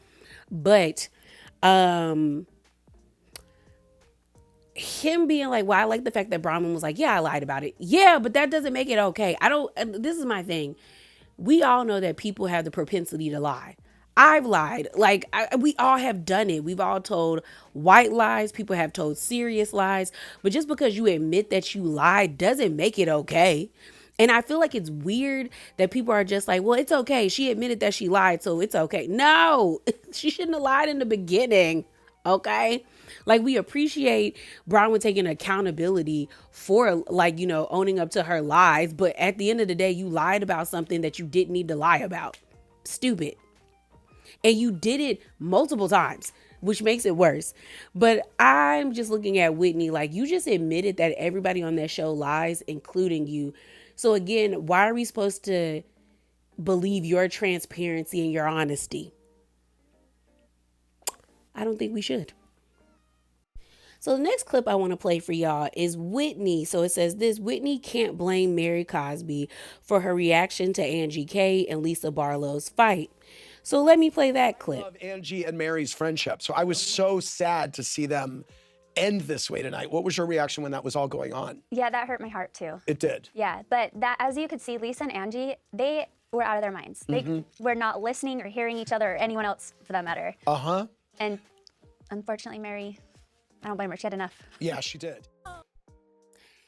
But him being like, well, I like the fact that Bronwyn was like, yeah, I lied about it. Yeah, but that doesn't make it okay. This is my thing. We all know that people have the propensity to lie. I've lied. Like, we all have done it. We've all told white lies. People have told serious lies. But just because you admit that you lied doesn't make it okay. And I feel like it's weird that people are just like, well, it's okay. She admitted that she lied, so it's okay. No, she shouldn't have lied in the beginning. Okay? Like, we appreciate Bronwyn taking accountability for, like, you know, owning up to her lies. But at the end of the day, you lied about something that you didn't need to lie about. Stupid. And you did it multiple times, which makes it worse. But I'm just looking at Whitney like, you just admitted that everybody on that show lies, including you. So again, why are we supposed to believe your transparency and your honesty? I don't think we should. So the next clip I want to play for y'all is Whitney. So it says this: Whitney can't blame Mary Cosby for her reaction to Angie K and Lisa Barlow's fight. So let me play that clip. I love Angie and Mary's friendship. So I was so sad to see them end this way tonight. What was your reaction when that was all going on? Yeah, that hurt my heart too. It did. Yeah, but that, as you could see, Lisa and Angie, they were out of their minds. They were not listening or hearing each other or anyone else for that matter. Uh-huh. And unfortunately, Mary, I don't blame her. She had enough. Yeah, she did.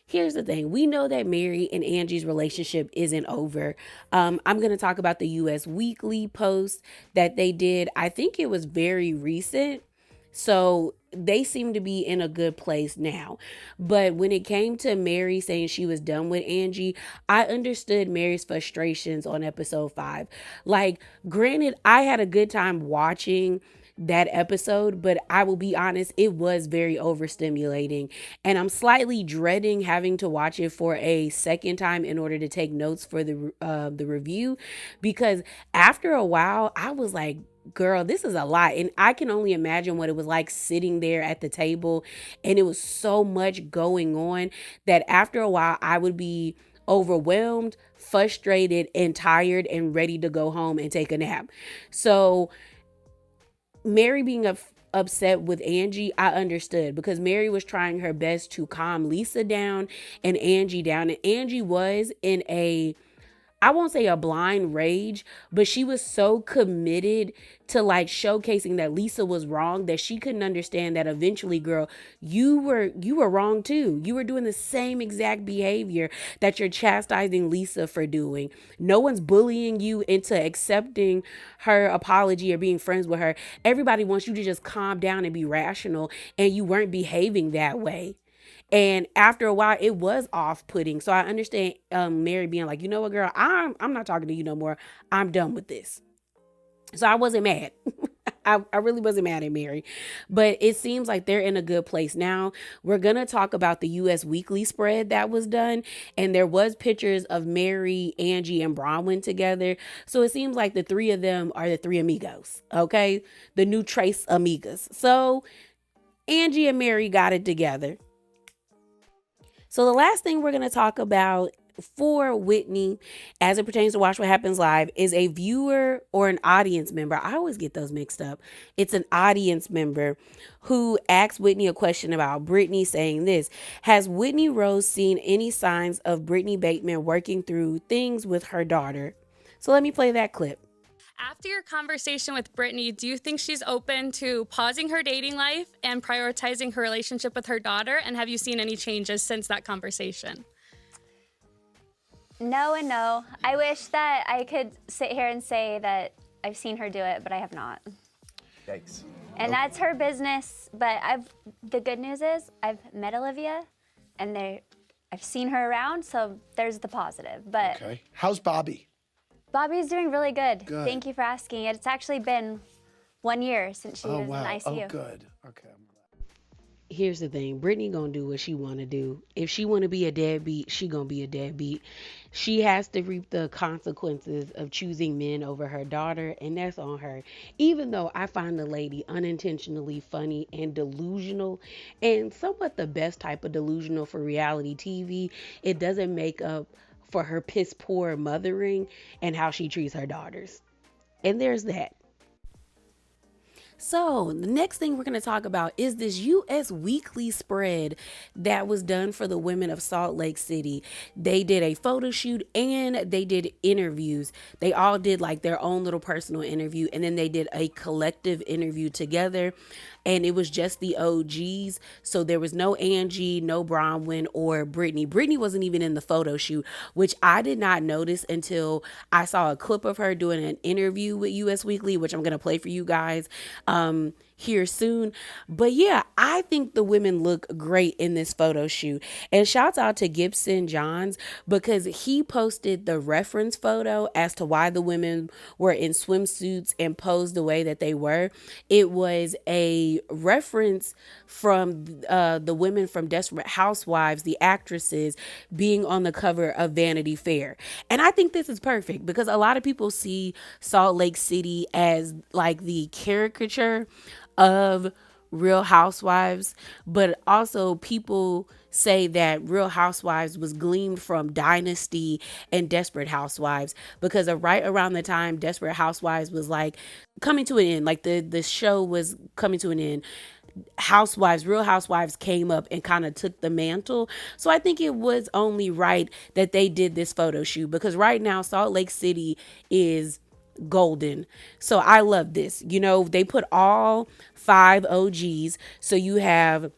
Here's the thing. We know that Mary and Angie's relationship isn't over. I'm going to talk about the US Weekly post that they did. I think it was very recent. So they seem to be in a good place now. But when it came to Mary saying she was done with Angie, I understood Mary's frustrations on episode 5. Like, granted, I had a good time watching that episode, but I will be honest, it was very overstimulating, and I'm slightly dreading having to watch it for a second time in order to take notes for the review, because after a while I was like, girl, this is a lot. And I can only imagine what it was like sitting there at the table, and it was so much going on that after a while I would be overwhelmed, frustrated, and tired and ready to go home and take a nap. So Mary being upset with Angie, I understood, because Mary was trying her best to calm Lisa down and Angie down. And Angie was in a I won't say a blind rage, but she was so committed to like showcasing that Lisa was wrong that she couldn't understand that eventually, girl, you were wrong too. You were doing the same exact behavior that you're chastising Lisa for doing. No one's bullying you into accepting her apology or being friends with her. Everybody wants you to just calm down and be rational, and you weren't behaving that way. And after a while, it was off-putting. So I understand Mary being like, you know what, girl, I'm not talking to you no more. I'm done with this. So I wasn't mad. I really wasn't mad at Mary. But it seems like they're in a good place now. We're going to talk about the US Weekly spread that was done. And there was pictures of Mary, Angie, and Bronwyn together. So it seems like the three of them are the three amigos. Okay? The new Trace amigas. So Angie and Mary got it together. So the last thing we're going to talk about for Whitney as it pertains to Watch What Happens Live is a viewer or an audience member. I always get those mixed up. It's an audience member who asked Whitney a question about Brittany, saying this: has Whitney Rose seen any signs of Brittany Bateman working through things with her daughter? So let me play that clip. After your conversation with Brittany, do you think she's open to pausing her dating life and prioritizing her relationship with her daughter? And have you seen any changes since that conversation? No and no. I wish that I could sit here and say that I've seen her do it, but I have not. Yikes. And that's her business. But the good news is I've met Olivia, and I've seen her around, so there's the positive. But Okay. How's Bobby? Bobby's doing really good. Good. Thank you for asking. It's actually been 1 year since she was in ICU. Oh, good. Okay. Here's the thing. Brittany gonna do what she want to do. If she want to be a deadbeat, she gonna be a deadbeat. She has to reap the consequences of choosing men over her daughter, and that's on her. Even though I find the lady unintentionally funny and delusional, and somewhat the best type of delusional for reality TV, it doesn't make up for her piss poor mothering and how she treats her daughters. And there's that. So the next thing we're going to talk about is this US Weekly spread that was done for the women of Salt Lake City. They did a photo shoot and they did interviews. They all did like their own little personal interview, and then they did a collective interview together. And it was just the OGs. So there was no Angie, no Bronwyn, or Brittany. Brittany wasn't even in the photo shoot, which I did not notice until I saw a clip of her doing an interview with US Weekly, which I'm going to play for you guys here soon. But yeah, I think the women look great in this photo shoot. And shouts out to Gibson Johns, because he posted the reference photo as to why the women were in swimsuits and posed the way that they were. It was a reference from the women from Desperate Housewives, the actresses, being on the cover of Vanity Fair. And I think this is perfect because a lot of people see Salt Lake City as like the caricature of Real Housewives, but also people say that Real Housewives was gleaned from Dynasty and Desperate Housewives, because right around the time Desperate Housewives was like coming to an end, like the show was coming to an end, Real Housewives came up and kind of took the mantle. So I think it was only right that they did this photo shoot, because right now Salt Lake City is golden. So I love this. You know, they put all 5 OGs. So you have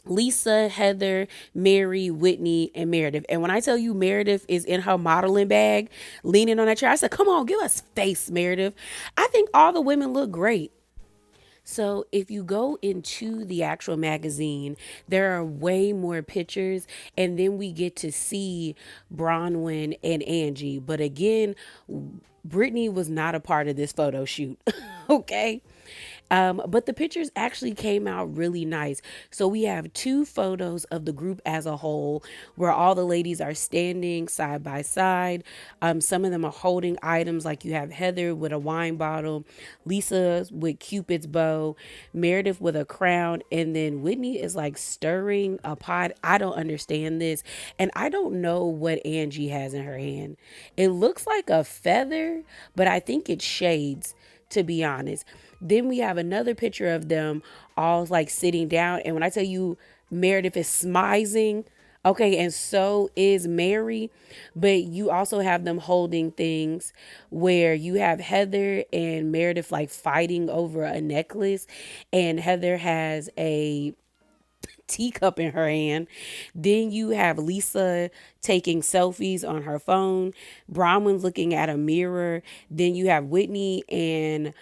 Lisa, Heather, Mary, Whitney, and Meredith. And when I tell you Meredith is in her modeling bag, leaning on that chair, I said, come on, give us face, Meredith. I think all the women look great. So if you go into the actual magazine, there are way more pictures, and then we get to see Bronwyn and Angie. But again, Brittany was not a part of this photo shoot. Okay. But the pictures actually came out really nice. So we have 2 photos of the group as a whole, where all the ladies are standing side by side. Some of them are holding items, like you have Heather with a wine bottle, Lisa with Cupid's bow, Meredith with a crown, and then Whitney is like stirring a pot. I don't understand this. And I don't know what Angie has in her hand. It looks like a feather, but I think it's shades, to be honest. Then we have another picture of them all like sitting down. And when I tell you Meredith is smizing Okay, and so is Mary, but you also have them holding things where you have Heather and Meredith like fighting over a necklace, and Heather has a teacup in her hand. Then you have Lisa taking selfies on her phone, Bronwyn looking at a mirror. Then you have Whitney and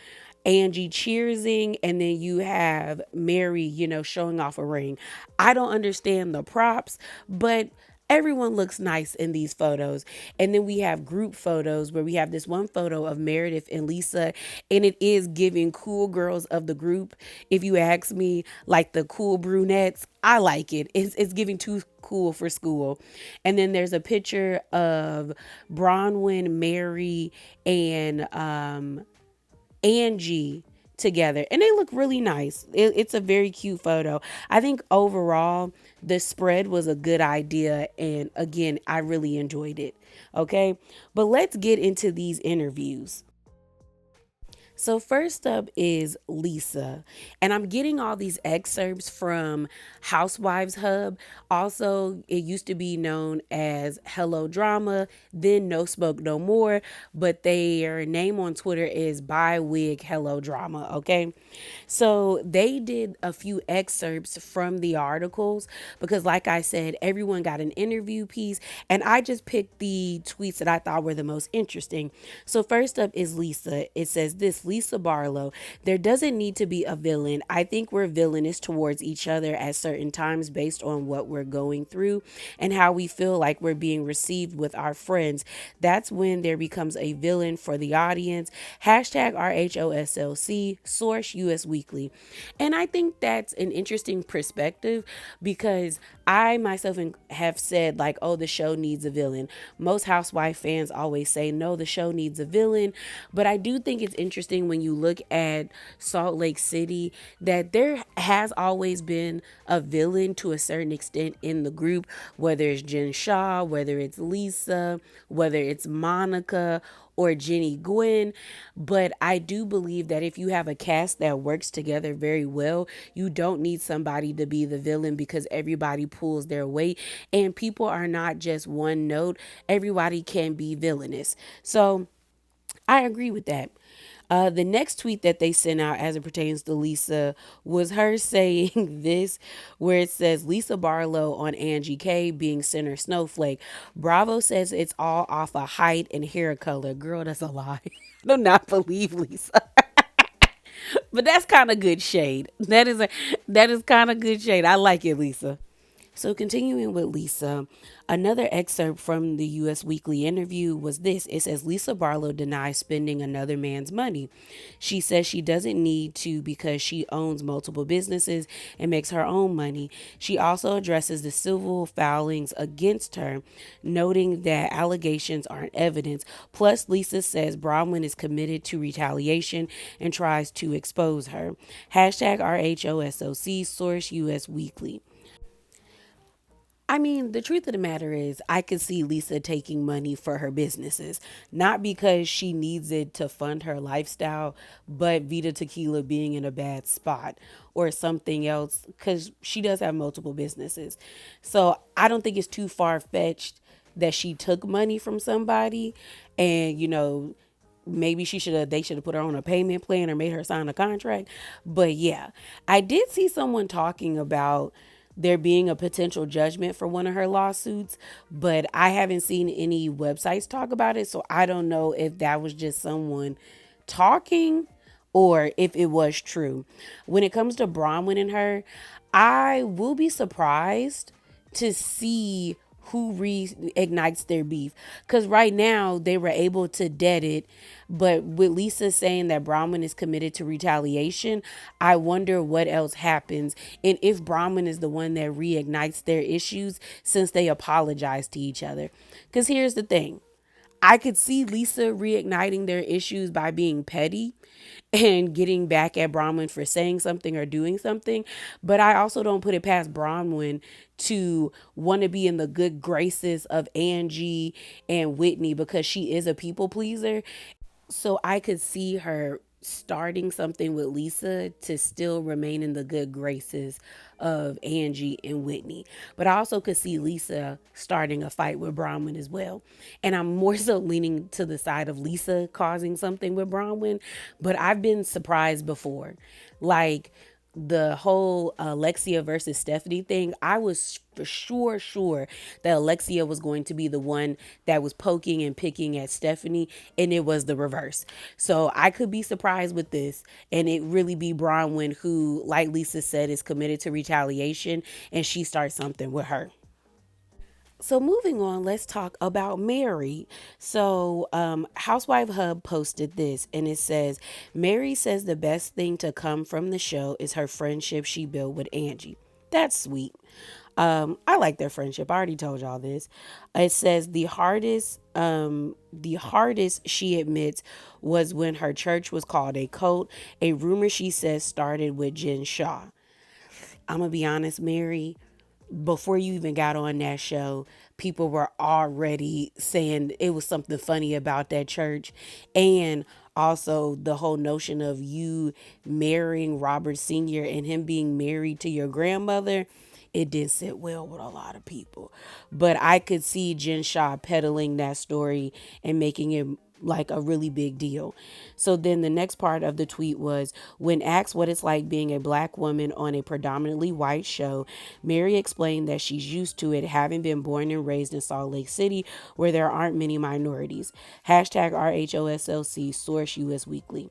Angie cheersing, and then you have Mary, showing off a ring. I don't understand the props, but everyone looks nice in these photos. And then we have group photos where we have this one photo of Meredith and Lisa, and it is giving cool girls of the group. If you ask me, like the cool brunettes, I like it. It's giving too cool for school. And then there's a picture of Bronwyn, Mary, and Angie together, and they look really nice. It's a very cute photo. I think overall the spread was a good idea, and again, I really enjoyed it. Okay, but let's get into these interviews. So first up is Lisa, and I'm getting all these excerpts from Housewives Hub. Also, it used to be known as Hello Drama, then No Smoke No More, but their name on Twitter is By Wig Hello Drama, okay? So they did a few excerpts from the articles because, like I said, everyone got an interview piece, and I just picked the tweets that I thought were the most interesting. So first up is Lisa. It says this: Lisa Barlow, there doesn't need to be a villain. I think we're villainous towards each other at certain times based on what we're going through and how we feel like we're being received with our friends. That's when there becomes a villain for the audience. Hashtag RHOSLC, source US Weekly. And I think that's an interesting perspective because I myself have said, like, oh, the show needs a villain. Most Housewife fans always say, no, the show needs a villain. But I do think it's interesting when you look at Salt Lake City that there has always been a villain to a certain extent in the group, whether it's Jen Shaw, whether it's Lisa, whether it's Monica or Jenny Gwen. But I do believe that if you have a cast that works together very well, you don't need somebody to be the villain because everybody pulls their weight and people are not just one note. Everybody can be villainous. So I agree with that. The next tweet that they sent out as it pertains to Lisa was her saying this, where it says Lisa Barlow on Angie K being center snowflake. Bravo says it's all off of height and hair color. Girl, that's a lie. I do not believe Lisa. But that's kind of good shade. That is kind of good shade. I like it, Lisa. So continuing with Lisa, another excerpt from the US Weekly interview was this. It says Lisa Barlow denies spending another man's money. She says she doesn't need to because she owns multiple businesses and makes her own money. She also addresses the civil filings against her, noting that allegations aren't evidence. Plus, Lisa says Bronwyn is committed to retaliation and tries to expose her. Hashtag RHOSLC, source US Weekly. I mean, the truth of the matter is, I could see Lisa taking money for her businesses, not because she needs it to fund her lifestyle, but Vita Tequila being in a bad spot or something else, because she does have multiple businesses. So I don't think it's too far fetched that she took money from somebody and, maybe they should have put her on a payment plan or made her sign a contract. But yeah, I did see someone talking about there being a potential judgment for one of her lawsuits, but I haven't seen any websites talk about it. So I don't know if that was just someone talking or if it was true. When it comes to Bronwyn and her, I will be surprised to see who reignites their beef, because right now they were able to dead it, but with Lisa saying that Bronwyn is committed to retaliation, I wonder what else happens and if Bronwyn is the one that reignites their issues since they apologize to each other. Because here's the thing, I could see Lisa reigniting their issues by being petty and getting back at Bronwyn for saying something or doing something. But I also don't put it past Bronwyn to want to be in the good graces of Angie and Whitney because she is a people pleaser. So I could see her starting something with Lisa to still remain in the good graces of Angie and Whitney. But I also could see Lisa starting a fight with Bronwyn as well. And I'm more so leaning to the side of Lisa causing something with Bronwyn, but I've been surprised before. Like, the whole Alexia versus Stephanie thing, I was for sure that Alexia was going to be the one that was poking and picking at Stephanie, and it was the reverse. So I could be surprised with this, and it really be Bronwyn who, like Lisa said, is committed to retaliation, and she starts something with her. So moving on, let's talk about Mary. So Housewife Hub posted this, and it says, Mary says the best thing to come from the show is her friendship she built with Angie. That's sweet. I like their friendship. I already told y'all this. It says the hardest she admits was when her church was called a cult, a rumor she says started with Jen Shaw. I'm gonna be honest, Mary, before you even got on that show, people were already saying it was something funny about that church. And also the whole notion of you marrying Robert Sr. and him being married to your grandmother, it didn't sit well with a lot of people. But I could see Jen Shaw peddling that story and making it like a really big deal. So then the next part of the tweet was, when asked what it's like being a black woman on a predominantly white show, Mary explained that she's used to it, having been born and raised in Salt Lake City, where there aren't many minorities. Hashtag RHOSLC, source US Weekly.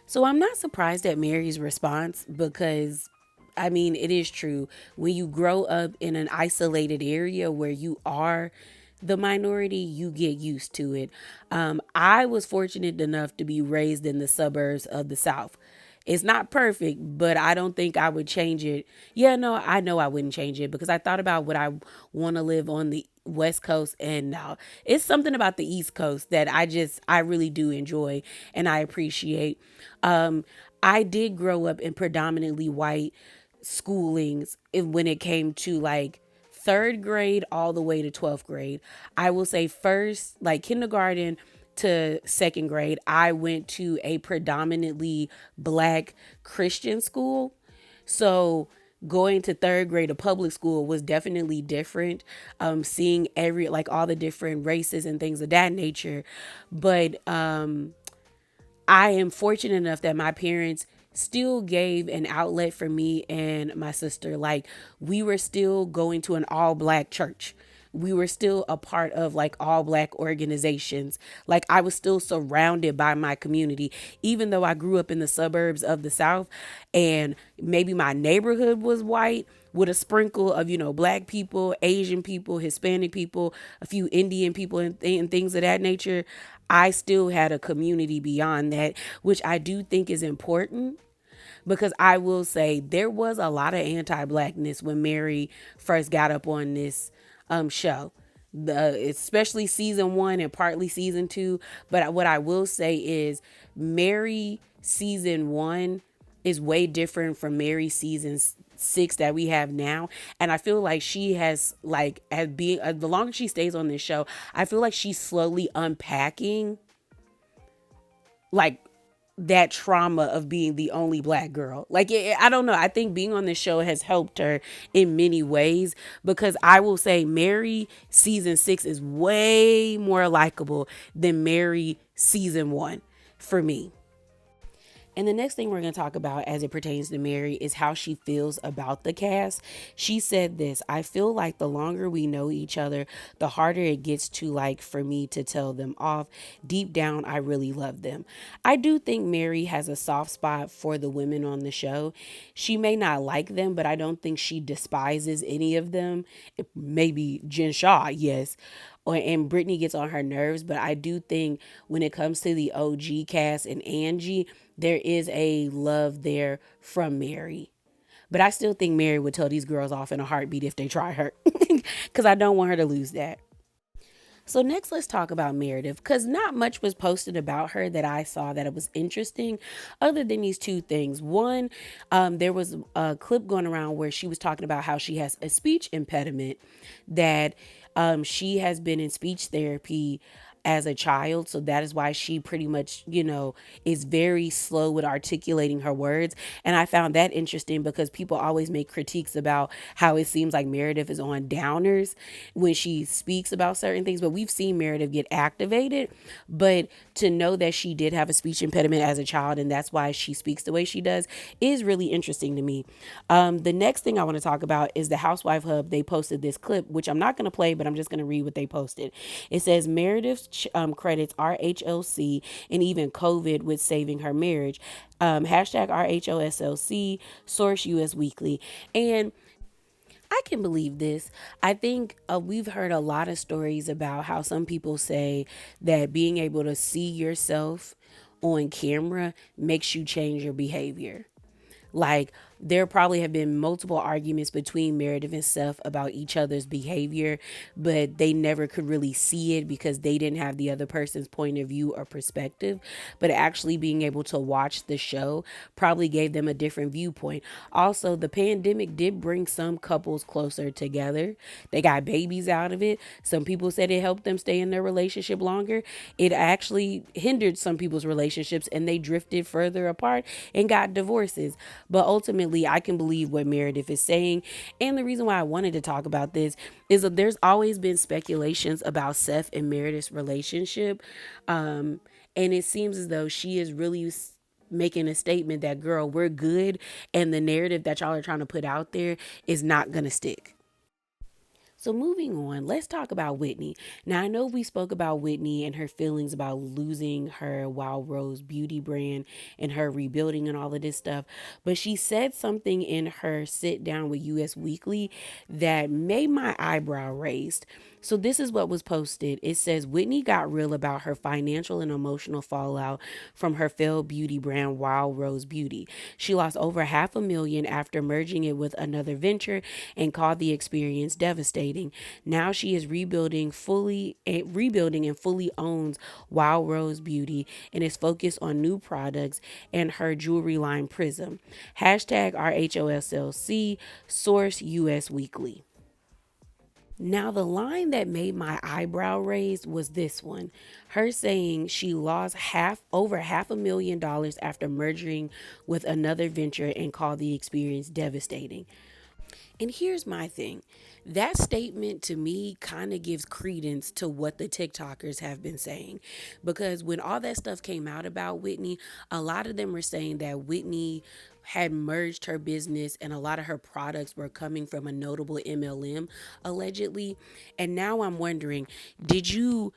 So I'm not surprised at Mary's response because, I mean, it is true. When you grow up in an isolated area where you are the minority, you get used to it. I was fortunate enough to be raised in the suburbs of the South. It's not perfect, but I don't think I would change it. Yeah, no, I know I wouldn't change it because I thought about would I want to live on the West Coast, and no, it's something about the East Coast that I really do enjoy and I appreciate. I did grow up in predominantly white schoolings when it came to like third grade all the way to 12th grade. I will say first, like kindergarten to second grade, I went to a predominantly black Christian school. So going to third grade of public school was definitely different. Seeing like all the different races and things of that nature. But I am fortunate enough that my parents still gave an outlet for me and my sister. Like, we were still going to an all black church. We were still a part of like all black organizations. Like, I was still surrounded by my community, even though I grew up in the suburbs of the South and maybe my neighborhood was white with a sprinkle of, black people, Asian people, Hispanic people, a few Indian people and things of that nature. I still had a community beyond that, which I do think is important. Because I will say there was a lot of anti-blackness when Mary first got up on this show, especially season 1 and partly season 2. But what I will say is Mary season 1 is way different from Mary season 6 that we have now. And I feel like she has the longer she stays on this show, I feel like she's slowly unpacking like that trauma of being the only black girl. I don't know. I think being on this show has helped her in many ways, because I will say Mary season 6 is way more likable than Mary season 1 for me. And the next thing we're going to talk about as it pertains to Mary is how she feels about the cast. She said this: I feel like the longer we know each other, the harder it gets for me to tell them off. Deep down, I really love them. I do think Mary has a soft spot for the women on the show. She may not like them, but I don't think she despises any of them. Maybe Jen Shaw, yes. And Brittany gets on her nerves, but I do think when it comes to the OG cast and Angie, there is a love there from Mary. But I still think Mary would tell these girls off in a heartbeat if they try her, because I don't want her to lose that. So next, let's talk about Meredith, because not much was posted about her that I saw that it was interesting, other than these two things. One, there was a clip going around where she was talking about how she has a speech impediment, that she has been in speech therapy as a child. So that is why she pretty much, is very slow with articulating her words. And I found that interesting because people always make critiques about how it seems like Meredith is on downers when she speaks about certain things. But we've seen Meredith get activated. But to know that she did have a speech impediment as a child and that's why she speaks the way she does is really interesting to me. The next thing I want to talk about is the Housewife Hub. They posted this clip, which I'm not going to play, but I'm just going to read what they posted. It says Meredith credits RHOC and even COVID with saving her marriage. Hashtag RHOSLC, source US Weekly. And I can believe this. I think we've heard a lot of stories about how some people say that being able to see yourself on camera makes you change your behavior. Like, there probably have been multiple arguments between Meredith and Seth about each other's behavior, but they never could really see it because they didn't have the other person's point of view or perspective. But actually being able to watch the show probably gave them a different viewpoint. Also, the pandemic did bring some couples closer together. They got babies out of it. Some people said it helped them stay in their relationship longer. It actually hindered some people's relationships and they drifted further apart and got divorces. But ultimately, I can believe what Meredith is saying. And the reason why I wanted to talk about this is that there's always been speculations about Seth and Meredith's relationship. And it seems as though she is really making a statement that, girl, we're good. And the narrative that y'all are trying to put out there is not going to stick. So moving on, let's talk about Whitney. Now, I know we spoke about Whitney and her feelings about losing her Wild Rose beauty brand and her rebuilding and all of this stuff. But she said something in her sit down with US Weekly that made my eyebrow raised. So this is what was posted. It says, Whitney got real about her financial and emotional fallout from her failed beauty brand, Wild Rose Beauty. She lost over $500,000 after merging it with another venture and called the experience devastating. Now she is rebuilding and fully owns Wild Rose Beauty and is focused on new products and her jewelry line Prism. Hashtag RHOSLC, source US Weekly. Now, the line that made my eyebrow raised was this one. Her saying she lost over $500,000 after merging with another venture and called the experience devastating. And here's my thing. That statement to me kind of gives credence to what the TikTokers have been saying. Because when all that stuff came out about Whitney, a lot of them were saying that Whitney had merged her business and a lot of her products were coming from a notable MLM, allegedly. And now I'm wondering, did you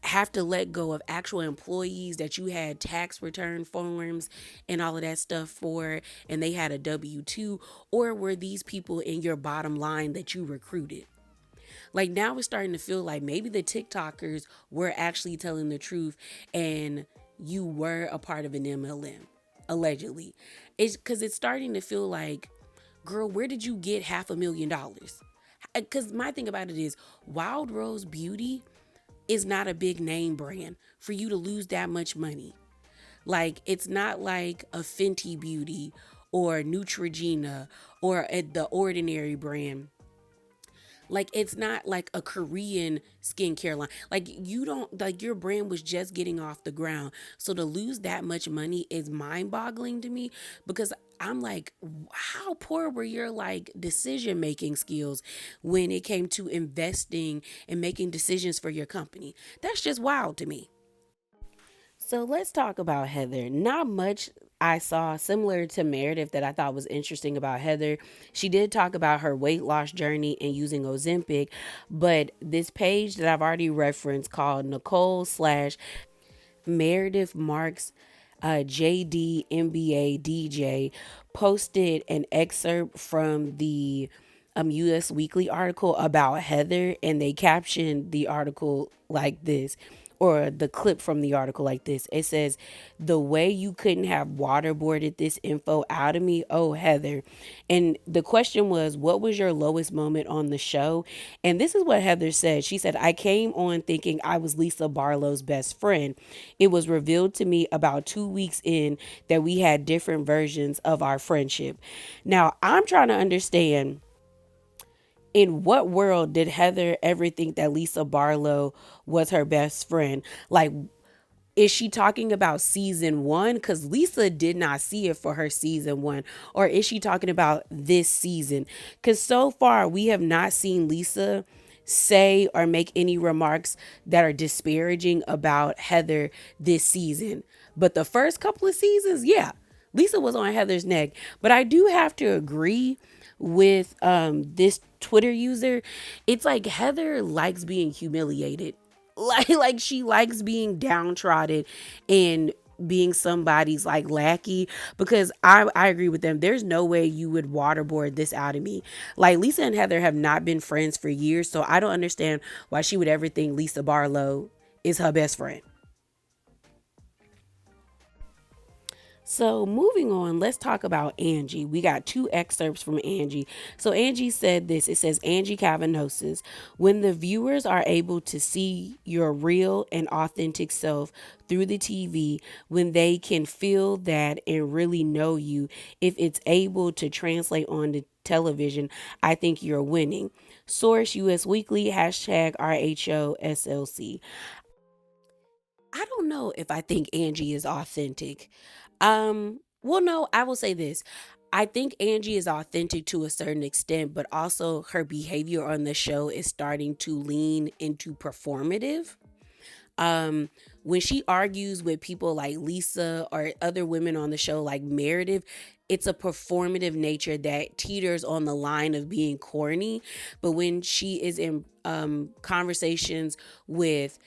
have to let go of actual employees that you had tax return forms and all of that stuff for, and they had a W-2, or were these people in your bottom line that you recruited? Like, now it's starting to feel like maybe the TikTokers were actually telling the truth and you were a part of an MLM, allegedly. It's because it's starting to feel like, girl, where did you get $500,000? Because my thing about it is, Wild Rose Beauty is not a big name brand for you to lose that much money. Like, it's not like a Fenty Beauty or Neutrogena or the Ordinary brand. Like, it's not like a Korean skincare line. Like, you don't, like, your brand was just getting off the ground. So to lose that much money is mind-boggling to me, because I'm like, how poor were your, like, decision-making skills when it came to investing and making decisions for your company? That's just wild to me. So let's talk about Heather. Not much I saw similar to Meredith that I thought was interesting about Heather. She did talk about her weight loss journey and using Ozempic, but this page that I've already referenced called Nicole/Meredith Marks JD MBA DJ posted an excerpt from the US Weekly article about Heather, and they captioned the article like this, or the clip from the article like this. It says, "The way you couldn't have waterboarded this info out of me, oh Heather." And the question was, what was your lowest moment on the show? And this is what Heather said. She said, "I came on thinking I was Lisa Barlow's best friend. It was revealed to me about 2 weeks in that we had different versions of our friendship." Now, I'm trying to understand, in what world did Heather ever think that Lisa Barlow was her best friend? Like, is she talking about season 1? Because Lisa did not see it for her season 1. Or is she talking about this season? Because so far, we have not seen Lisa say or make any remarks that are disparaging about Heather this season. But the first couple of seasons, yeah, Lisa was on Heather's neck. But I do have to agree with this Twitter user. It's like Heather likes being humiliated. Like she likes being downtrodden and being somebody's like lackey, because I agree with them. There's no way you would waterboard this out of me. Like, Lisa and Heather have not been friends for years, so I don't understand why she would ever think Lisa Barlow is her best friend. So moving on, let's talk about Angie. We got 2 excerpts from Angie. So Angie said this. It says, Angie Cavanosis, when the viewers are able to see your real and authentic self through the TV, when they can feel that and really know you, if it's able to translate on the television, I think you're winning. Source US Weekly, #RHOSLC. I don't know if I think Angie is authentic. Well, no, I will say this. I think Angie is authentic to a certain extent, but also her behavior on the show is starting to lean into performative. When she argues with people like Lisa or other women on the show like Meredith, it's a performative nature that teeters on the line of being corny. But when she is in conversations with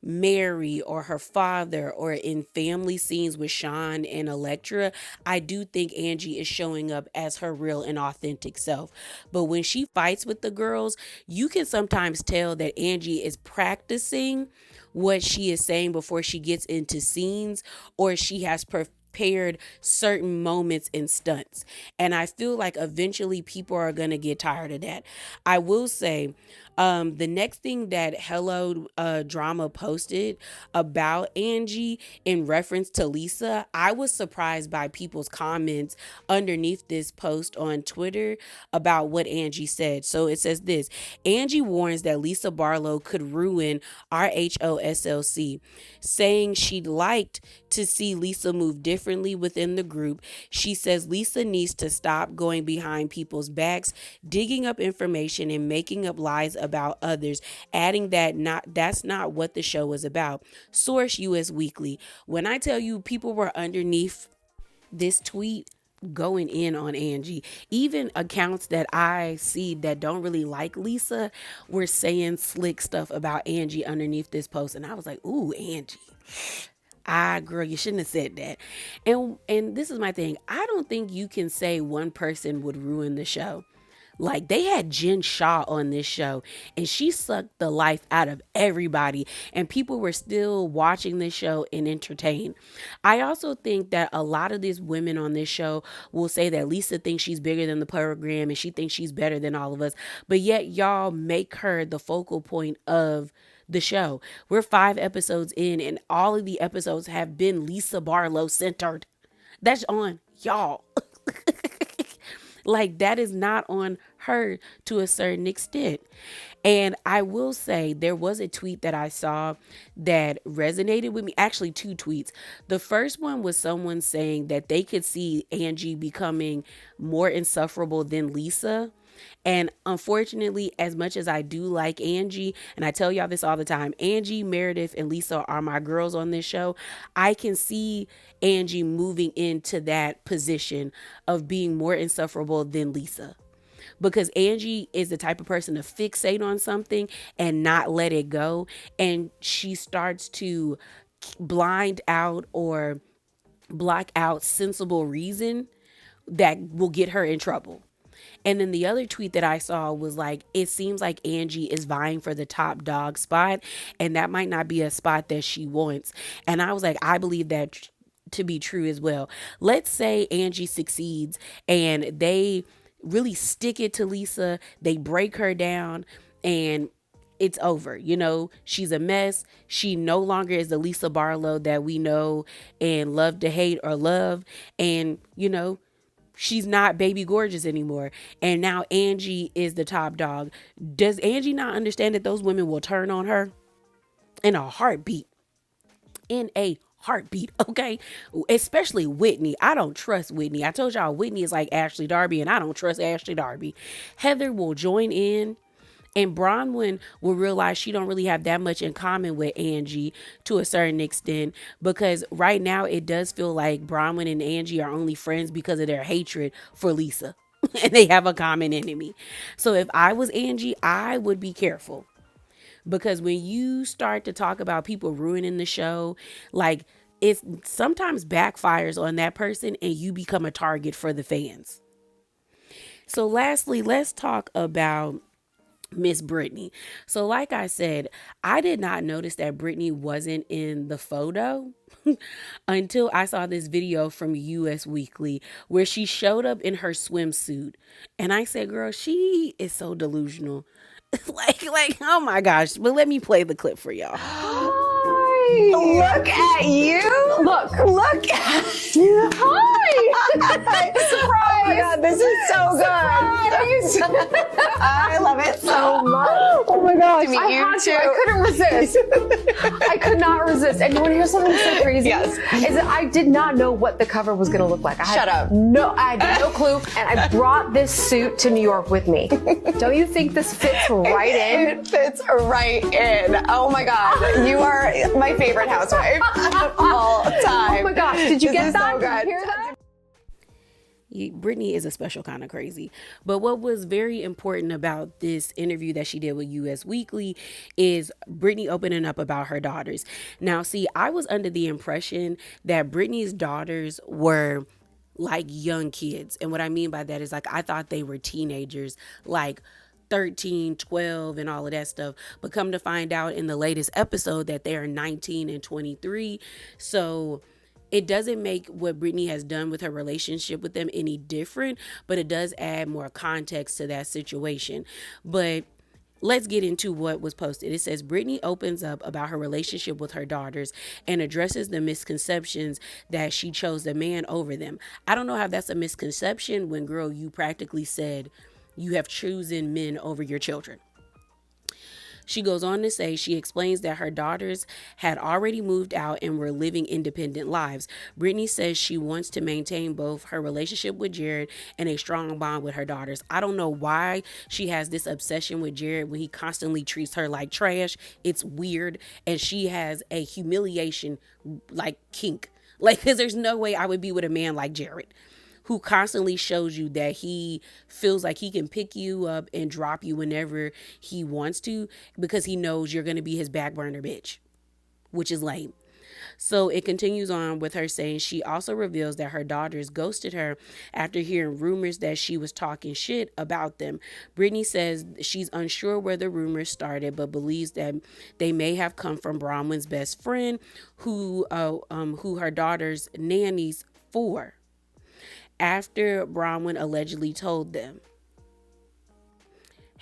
Mary or her father or in family scenes with Sean and Electra, I do think Angie is showing up as her real and authentic self. But when she fights with the girls, you can sometimes tell that Angie is practicing what she is saying before she gets into scenes, or she has prepared certain moments and stunts. And I feel like eventually people are going to get tired of that. I will say, the next thing that Hello Drama posted about Angie in reference to Lisa, I was surprised by people's comments underneath this post on Twitter about what Angie said. So it says this: Angie warns that Lisa Barlow could ruin RHOSLC, saying she'd liked to see Lisa move differently within the group. She says Lisa needs to stop going behind people's backs, digging up information and making up lies about others, adding that that's not what the show is about. Source US Weekly. When I tell you people were underneath this tweet going in on Angie, even accounts that I see that don't really like Lisa were saying slick stuff about Angie underneath this post, and I was like, ooh, Angie. Girl, you shouldn't have said that. And this is my thing. I don't think you can say one person would ruin the show. Like, they had Jen Shaw on this show, and she sucked the life out of everybody, and people were still watching this show and entertained. I also think that a lot of these women on this show will say that Lisa thinks she's bigger than the program and she thinks she's better than all of us, but yet y'all make her the focal point of the show. We're 5 episodes in, and all of the episodes have been Lisa Barlow centered. That's on y'all. Like, that is not on her to a certain extent. And I will say there was a tweet that I saw that resonated with me. Actually, 2 tweets. The first one was someone saying that they could see Angie becoming more insufferable than Lisa. And unfortunately, as much as I do like Angie, and I tell y'all this all the time, Angie, Meredith, and Lisa are my girls on this show, I can see Angie moving into that position of being more insufferable than Lisa. Because Angie is the type of person to fixate on something and not let it go. And she starts to blind out or block out sensible reason that will get her in trouble. And then the other tweet that I saw was like, it seems like Angie is vying for the top dog spot, and that might not be a spot that she wants. And I was like, I believe that to be true as well. Let's say Angie succeeds and they really stick it to Lisa, they break her down, and it's over. You know, she's a mess. She no longer is the Lisa Barlow that we know and love to hate or love. And, you know, she's not baby gorgeous anymore. And now Angie is the top dog. Does Angie not understand that those women will turn on her in a heartbeat? In a heartbeat, okay? Especially Whitney. I don't trust Whitney. I told y'all Whitney is like Ashley Darby, and I don't trust Ashley Darby. Heather will join in, and Bronwyn will realize she don't really have that much in common with Angie to a certain extent, because right now it does feel like Bronwyn and Angie are only friends because of their hatred for Lisa. And they have a common enemy. So if I was Angie, I would be careful. Because when you start to talk about people ruining the show, like, it sometimes backfires on that person and you become a target for the fans. So lastly, let's talk about Miss Brittany. So like I said, I did not notice that Brittany wasn't in the photo until I saw this video from US Weekly where she showed up in her swimsuit. And I said, girl, she is so delusional. like, oh my gosh. But let me play the clip for y'all. Look at you. Look at you. Hi. Surprise. Oh my God, this is so good. I love it so much. Oh my gosh. To meet you too. I couldn't resist. I could not resist. And you want to hear something so crazy? Yes. Is that I did not know what the cover was going to look like. Shut up. I had no clue. And I brought this suit to New York with me. Don't you think this fits right in? It fits right in. Oh my God. You are my favorite housewife of all time. Oh my gosh. Did you get that? So good. Did you hear that? Brittany is a special kind of crazy. But what was very important about this interview that she did with US Weekly is Brittany opening up about her daughters. Now, see, I was under the impression that Brittany's daughters were like young kids. And what I mean by that is, like, I thought they were teenagers, like 13, 12, and all of that stuff. But come to find out in the latest episode that they are 19 and 23. So it doesn't make what Brittany has done with her relationship with them any different, but it does add more context to that situation. But let's get into what was posted. It says Brittany opens up about her relationship with her daughters and addresses the misconceptions that she chose the man over them. I don't know how that's a misconception when, girl, you practically said you have chosen men over your children. She goes on to say, she explains that her daughters had already moved out and were living independent lives. Brittany says she wants to maintain both her relationship with Jared and a strong bond with her daughters. I don't know why she has this obsession with Jared when he constantly treats her like trash. It's weird. And she has a humiliation, like, kink. Like, because there's no way I would be with a man like Jared, who constantly shows you that he feels like he can pick you up and drop you whenever he wants to because he knows you're going to be his back burner bitch, which is lame. So it continues on with her saying she also reveals that her daughters ghosted her after hearing rumors that she was talking shit about them. Brittany says she's unsure where the rumors started, but believes that they may have come from Bronwyn's best friend, who her daughters nannies for, after Bronwyn allegedly told them.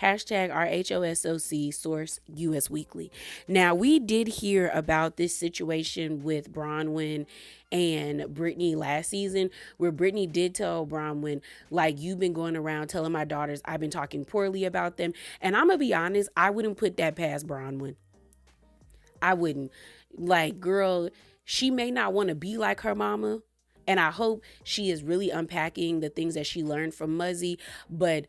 Hashtag RHOSLC, source US Weekly. Now, we did hear about this situation with Bronwyn and Brittany last season, where Brittany did tell Bronwyn, like, you've been going around telling my daughters I've been talking poorly about them. And I'm going to be honest, I wouldn't put that past Bronwyn. I wouldn't. Like, girl, she may not want to be like her mama, and I hope she is really unpacking the things that she learned from Muzzy. But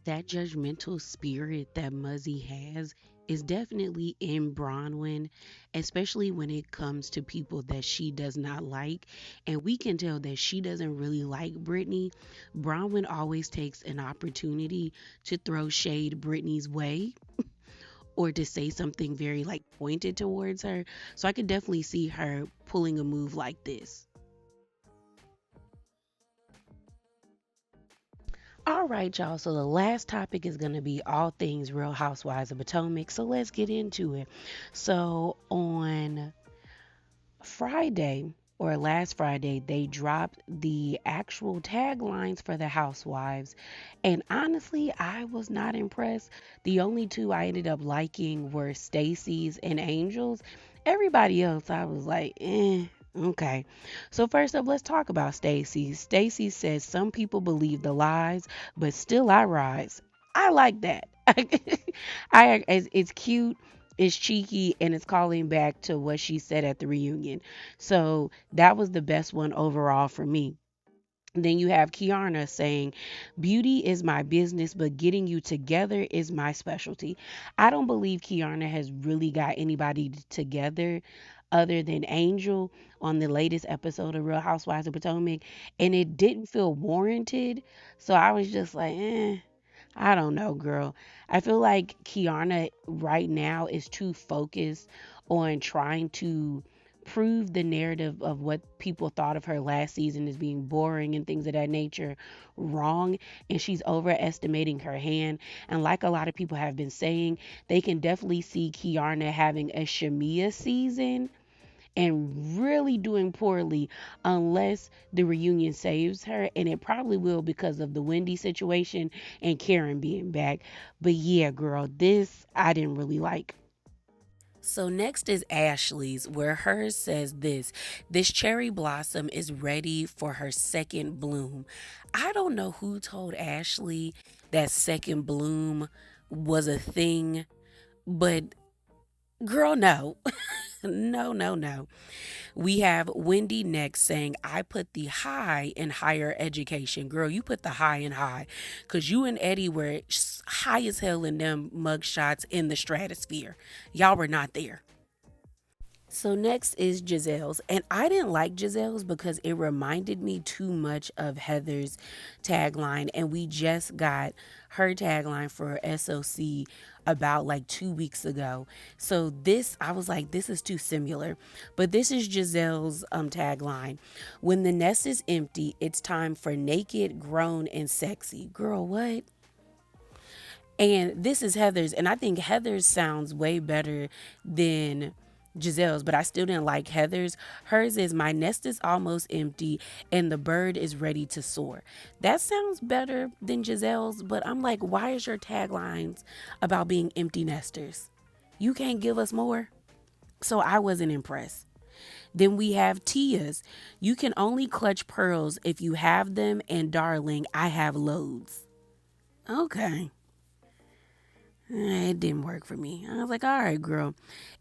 that judgmental spirit that Muzzy has is definitely in Bronwyn, especially when it comes to people that she does not like. And we can tell that she doesn't really like Brittany. Bronwyn always takes an opportunity to throw shade Brittany's way or to say something very, like, pointed towards her. So I could definitely see her pulling a move like this. All right, y'all. So the last topic is going to be all things Real Housewives of Potomac. So let's get into it. So on Friday, or last Friday, they dropped the actual taglines for the Housewives. And honestly, I was not impressed. The only two I ended up liking were Stacey's and Angel's. Everybody else, I was like, Okay. So first up, let's talk about Stacy. Stacy says some people believe the lies, but still I rise. I like that. It's cute, it's cheeky, and it's calling back to what she said at the reunion. So that was the best one overall for me. Then you have Kiarna saying, beauty is my business, but getting you together is my specialty. I don't believe Kiarna has really got anybody together other than Angel on the latest episode of Real Housewives of Potomac, and it didn't feel warranted. So I was just like, I don't know, girl. I feel like Kiana right now is too focused on trying to prove the narrative of what people thought of her last season as being boring and things of that nature wrong. And she's overestimating her hand. And like a lot of people have been saying, they can definitely see Kiana having a Shamia season and really doing poorly unless the reunion saves her, and it probably will because of the Wendy situation and Karen being back. But yeah, girl, this I didn't really like. So next is Ashley's, where hers says this cherry blossom is ready for her second bloom. I don't know who told Ashley that second bloom was a thing, but girl, no. No, no, no. We have Wendy next saying, I put the high in higher education. Girl, you put the high in high. Because you and Eddie were high as hell in them mug shots in the stratosphere. Y'all were not there. So next is Giselle's, and I didn't like Giselle's because it reminded me too much of Heather's tagline, and we just got her tagline for SOC about like 2 weeks ago. So this, I was like, this is too similar, but this is Giselle's tagline. When the nest is empty, it's time for naked, grown, and sexy. Girl, what? And this is Heather's, and I think Heather's sounds way better than Giselle's, but I still didn't like Heather's. Hers is, my nest is almost empty and the bird is ready to soar. That sounds better than Giselle's, but I'm like, why is your taglines about being empty nesters? You can't give us more? So I wasn't impressed. Then we have Tia's. You can only clutch pearls if you have them, and darling, I have loads. Okay. It didn't work for me. I was like, all right, girl.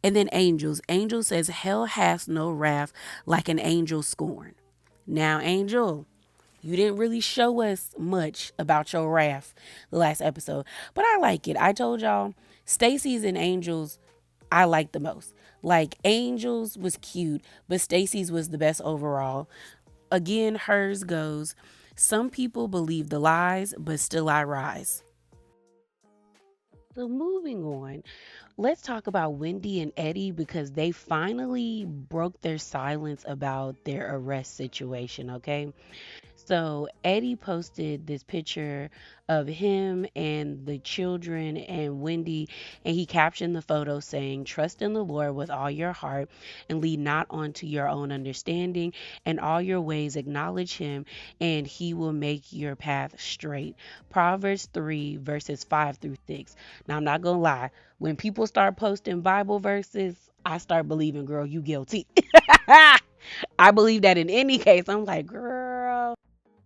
And then Angels. Angel says, hell has no wrath like an angel scorn. Now, Angel, you didn't really show us much about your wrath the last episode, but I like it. I told y'all, Stacy's and Angels, I like the most. Like, Angels was cute, but Stacy's was the best overall. Again, hers goes, some people believe the lies, but still I rise. So moving on, let's talk about Wendy and Eddie because they finally broke their silence about their arrest situation, okay? So Eddie posted this picture of him and the children and Wendy, and he captioned the photo saying, trust in the Lord with all your heart and lead not onto your own understanding, and all your ways acknowledge him, and he will make your path straight. Proverbs 3 verses 5 through 6. Now, I'm not going to lie. When people start posting Bible verses, I start believing, girl, you guilty. I believe that in any case. I'm like, girl,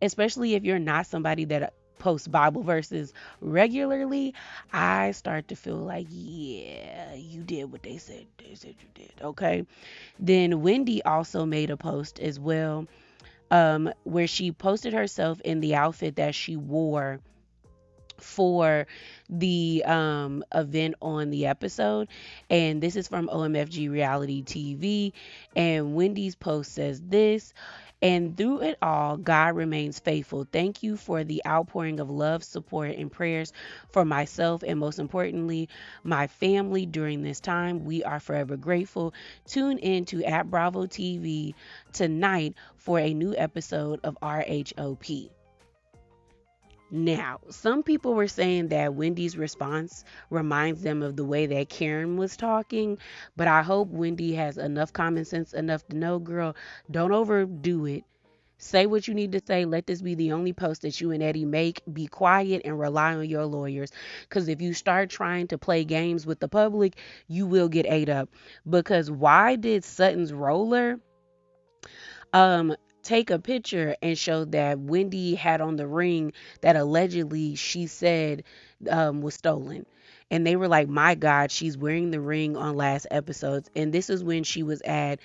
especially if you're not somebody that posts Bible verses regularly, I start to feel like, yeah, you did what they said. They said you did. Okay. Then Wendy also made a post as well, where she posted herself in the outfit that she wore for the event on the episode, and this is from OMFG Reality TV. And Wendy's post says this: and through it all, God remains faithful. Thank you for the outpouring of love, support, and prayers for myself, and most importantly, my family during this time. We are forever grateful. Tune in to at Bravo TV tonight for a new episode of RHOP. Now, some people were saying that Wendy's response reminds them of the way that Karen was talking, but I hope Wendy has enough common sense enough to know, girl, don't overdo it. Say what you need to say. Let this be the only post that you and Eddie make. Be quiet and rely on your lawyers. Because if you start trying to play games with the public, you will get ate up. Because why did Sutton's roller take a picture and show that Wendy had on the ring that allegedly she said was stolen. And they were like, my God, she's wearing the ring on last episodes. And this is when she was at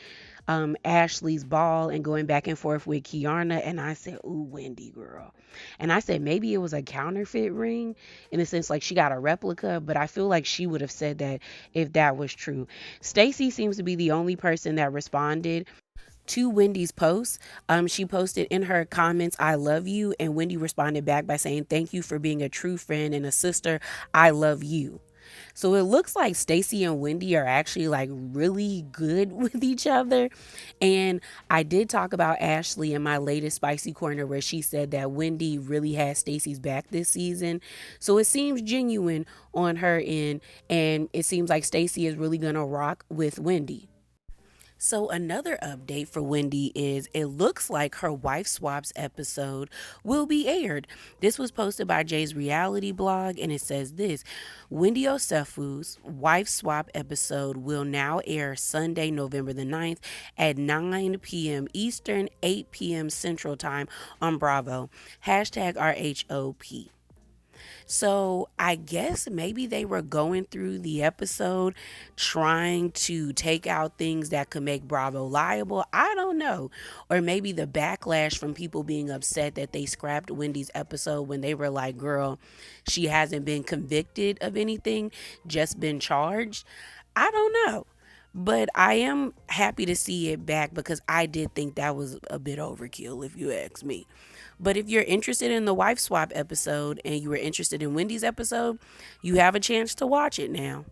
Ashley's ball and going back and forth with Kiarna. And I said, ooh, Wendy, girl. And I said, maybe it was a counterfeit ring in a sense, like she got a replica, but I feel like she would have said that if that was true. Stacey seems to be the only person that responded to Wendy's post. She posted in her comments, I love you. And Wendy responded back by saying, thank you for being a true friend and a sister. I love you. So it looks like Stacey and Wendy are actually like really good with each other. And I did talk about Ashley in my latest Spicy Corner where she said that Wendy really has Stacey's back this season. So it seems genuine on her end. And it seems like Stacey is really going to rock with Wendy. So another update for Wendy is it looks like her Wife Swaps episode will be aired. This was posted by Jay's reality blog, and it says this: Wendy Osefo's Wife Swap episode will now air Sunday, November the 9th at 9 p.m. Eastern, 8 p.m. Central Time on Bravo. Hashtag RHOP. So I guess maybe they were going through the episode trying to take out things that could make Bravo liable. I don't know. Or maybe the backlash from people being upset that they scrapped Wendy's episode when they were like, girl, she hasn't been convicted of anything, just been charged. I don't know. But I am happy to see it back because I did think that was a bit overkill, if you ask me. But if you're interested in the Wife Swap episode and you were interested in Wendy's episode, you have a chance to watch it now.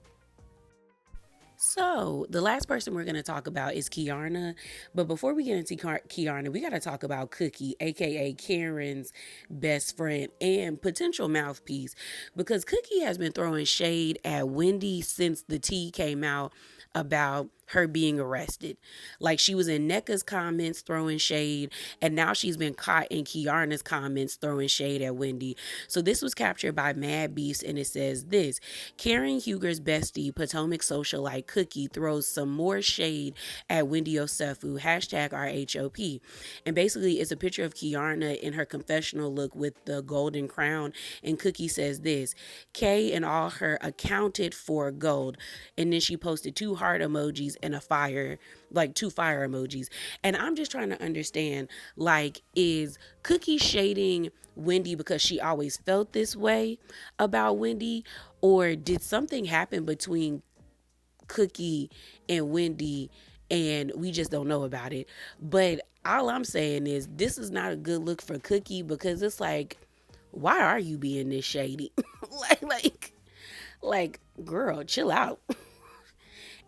So the last person we're going to talk about is Kiarna. But before we get into Kiarna, we got to talk about Cookie, aka Karen's best friend and potential mouthpiece, because Cookie has been throwing shade at Wendy since the tea came out about her being arrested. Like, she was in NECA's comments throwing shade, and now she's been caught in Kiarna's comments throwing shade at Wendy. So this was captured by Mad Beast, and it says this: Karen Huger's bestie, Potomac socialite Cookie, throws some more shade at Wendy Osefo, hashtag RHOP. And basically it's a picture of Kiarna in her confessional look with the golden crown, and Cookie says this: K and all her accounted for gold. And then she posted 2 heart emojis and a fire, like 2 fire emojis. And I'm just trying to understand, like, is Cookie shading Wendy because she always felt this way about Wendy, or did something happen between Cookie and Wendy and we just don't know about it? But all I'm saying is this is not a good look for Cookie, because it's like, why are you being this shady? like girl, chill out.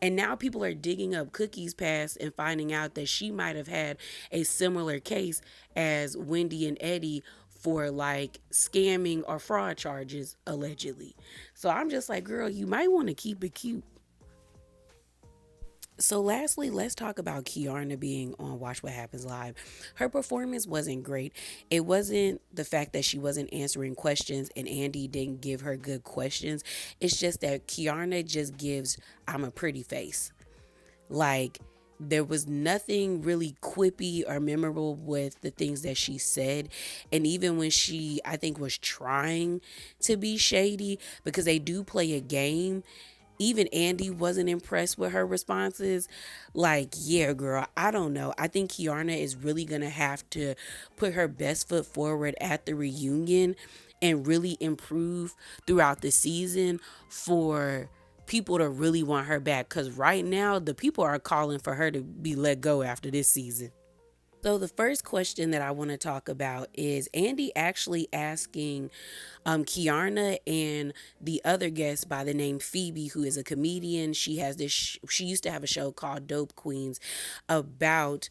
And now people are digging up Cookie's past and finding out that she might have had a similar case as Wendy and Eddie for like scamming or fraud charges, allegedly. So I'm just like, girl, you might want to keep it cute. So lastly, let's talk about Kiarna being on Watch What Happens Live. Her performance wasn't great. It wasn't the fact that she wasn't answering questions and Andy didn't give her good questions. It's just that Kiarna just gives, I'm a pretty face. Like, there was nothing really quippy or memorable with the things that she said. And even when she, I think, was trying to be shady, because they do play a game, even Andy wasn't impressed with her responses. Like, yeah, girl, I don't know. I think Kiarna is really going to have to put her best foot forward at the reunion and really improve throughout the season for people to really want her back. Because right now, the people are calling for her to be let go after this season. So the first question that I want to talk about is Andy actually asking Kiarna and the other guest by the name Phoebe, who is a comedian. She has this. She used to have a show called Dope Queens about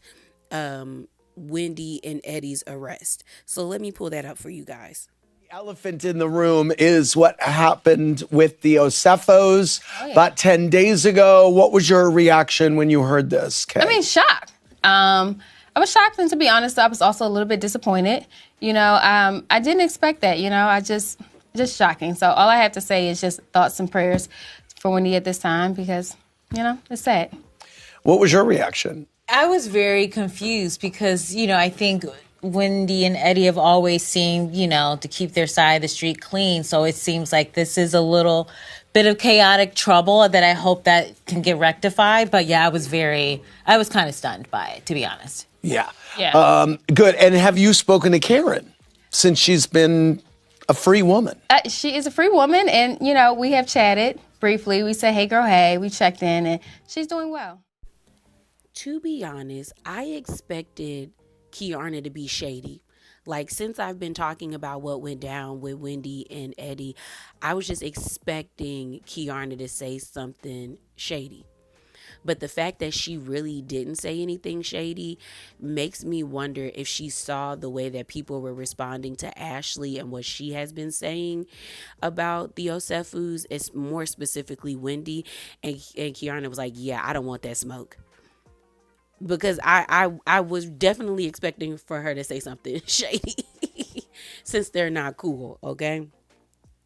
Wendy and Eddie's arrest. So let me pull that up for you guys. The elephant in the room is what happened with the Osefos about 10 days ago. What was your reaction when you heard this, Kay? I mean, shocked. I was shocked, and to be honest, I was also a little bit disappointed. You know, I didn't expect that. You know, I just shocking. So all I have to say is just thoughts and prayers for Wendy at this time, because, you know, it's sad. What was your reaction? I was very confused because, I think Wendy and Eddie have always seemed, to keep their side of the street clean. So it seems like this is a little bit of chaotic trouble that I hope that can get rectified. But yeah, I was kind of stunned by it, to be honest. Yeah. Yeah. Good. And have you spoken to Karen since she's been a free woman? She is a free woman, and, we have chatted briefly. We said, hey, girl, hey. We checked in, and she's doing well. To be honest, I expected Kiarna to be shady. Like, since I've been talking about what went down with Wendy and Eddie, I was just expecting Kiarna to say something shady. But the fact that she really didn't say anything shady makes me wonder if she saw the way that people were responding to Ashley and what she has been saying about the Osefos. It's more specifically Wendy, and Kiarna was like, yeah, I don't want that smoke. Because I was definitely expecting for her to say something shady since they're not cool, okay?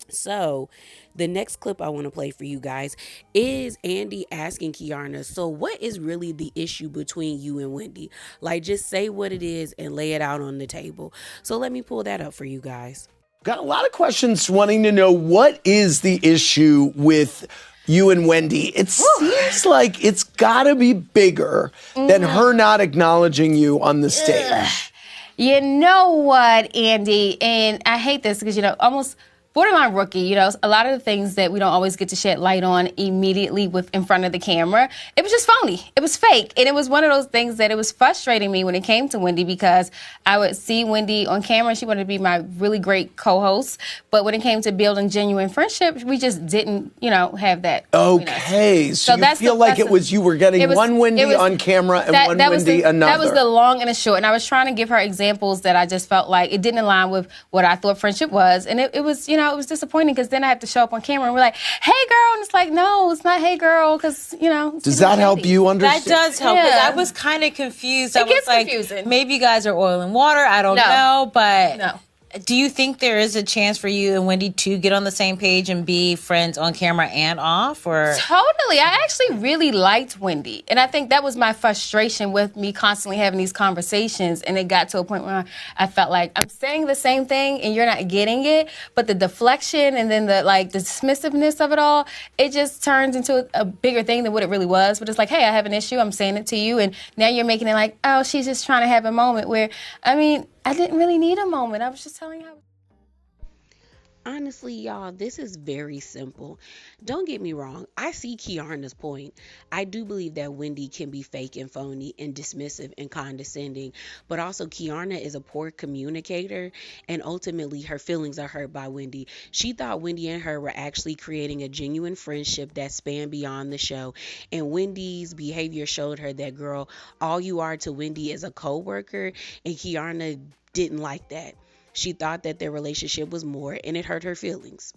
So the next clip I want to play for you guys is Andy asking Kiarna, so what is really the issue between you and Wendy? Like, just say what it is and lay it out on the table. So let me pull that up for you guys. Got a lot of questions wanting to know what is the issue with you and Wendy. It seems like it's got to be bigger than her not acknowledging you on the stage. You know what, Andy? And I hate this because, almost borderline rookie, a lot of the things that we don't always get to shed light on immediately in front of the camera, it was just phony. It was fake. And it was one of those things that it was frustrating me when it came to Wendy, because I would see Wendy on camera. She wanted to be my really great co-host. But when it came to building genuine friendship, we just didn't, have that. Okay. So you feel like you were getting one Wendy on camera and one Wendy another. That was the long and the short. And I was trying to give her examples that I just felt like it didn't align with what I thought friendship was. And it was, it was disappointing because then I have to show up on camera and we're like, hey, girl. And it's like, no, it's not hey, girl, because, Does that help you understand? That does help, because I was kind of confused. It gets confusing. Maybe you guys are oil and water. I don't know, but no. Do you think there is a chance for you and Wendy to get on the same page and be friends on camera and off? Or Totally. I actually really liked Wendy. And I think that was my frustration with me constantly having these conversations. And it got to a point where I felt like I'm saying the same thing and you're not getting it. But the deflection and then the dismissiveness of it all, it just turns into a bigger thing than what it really was. But it's like, hey, I have an issue. I'm saying it to you. And now you're making it like, oh, she's just trying to have a moment where, I didn't really need a moment. I was just telling her. Honestly, y'all, this is very simple. Don't get me wrong. I see Kiarna's point. I do believe that Wendy can be fake and phony and dismissive and condescending, but also Kiarna is a poor communicator, and ultimately her feelings are hurt by Wendy. She thought Wendy and her were actually creating a genuine friendship that spanned beyond the show, and Wendy's behavior showed her that, girl, all you are to Wendy is a co-worker, and Kiarna didn't like that. She thought that their relationship was more, and it hurt her feelings.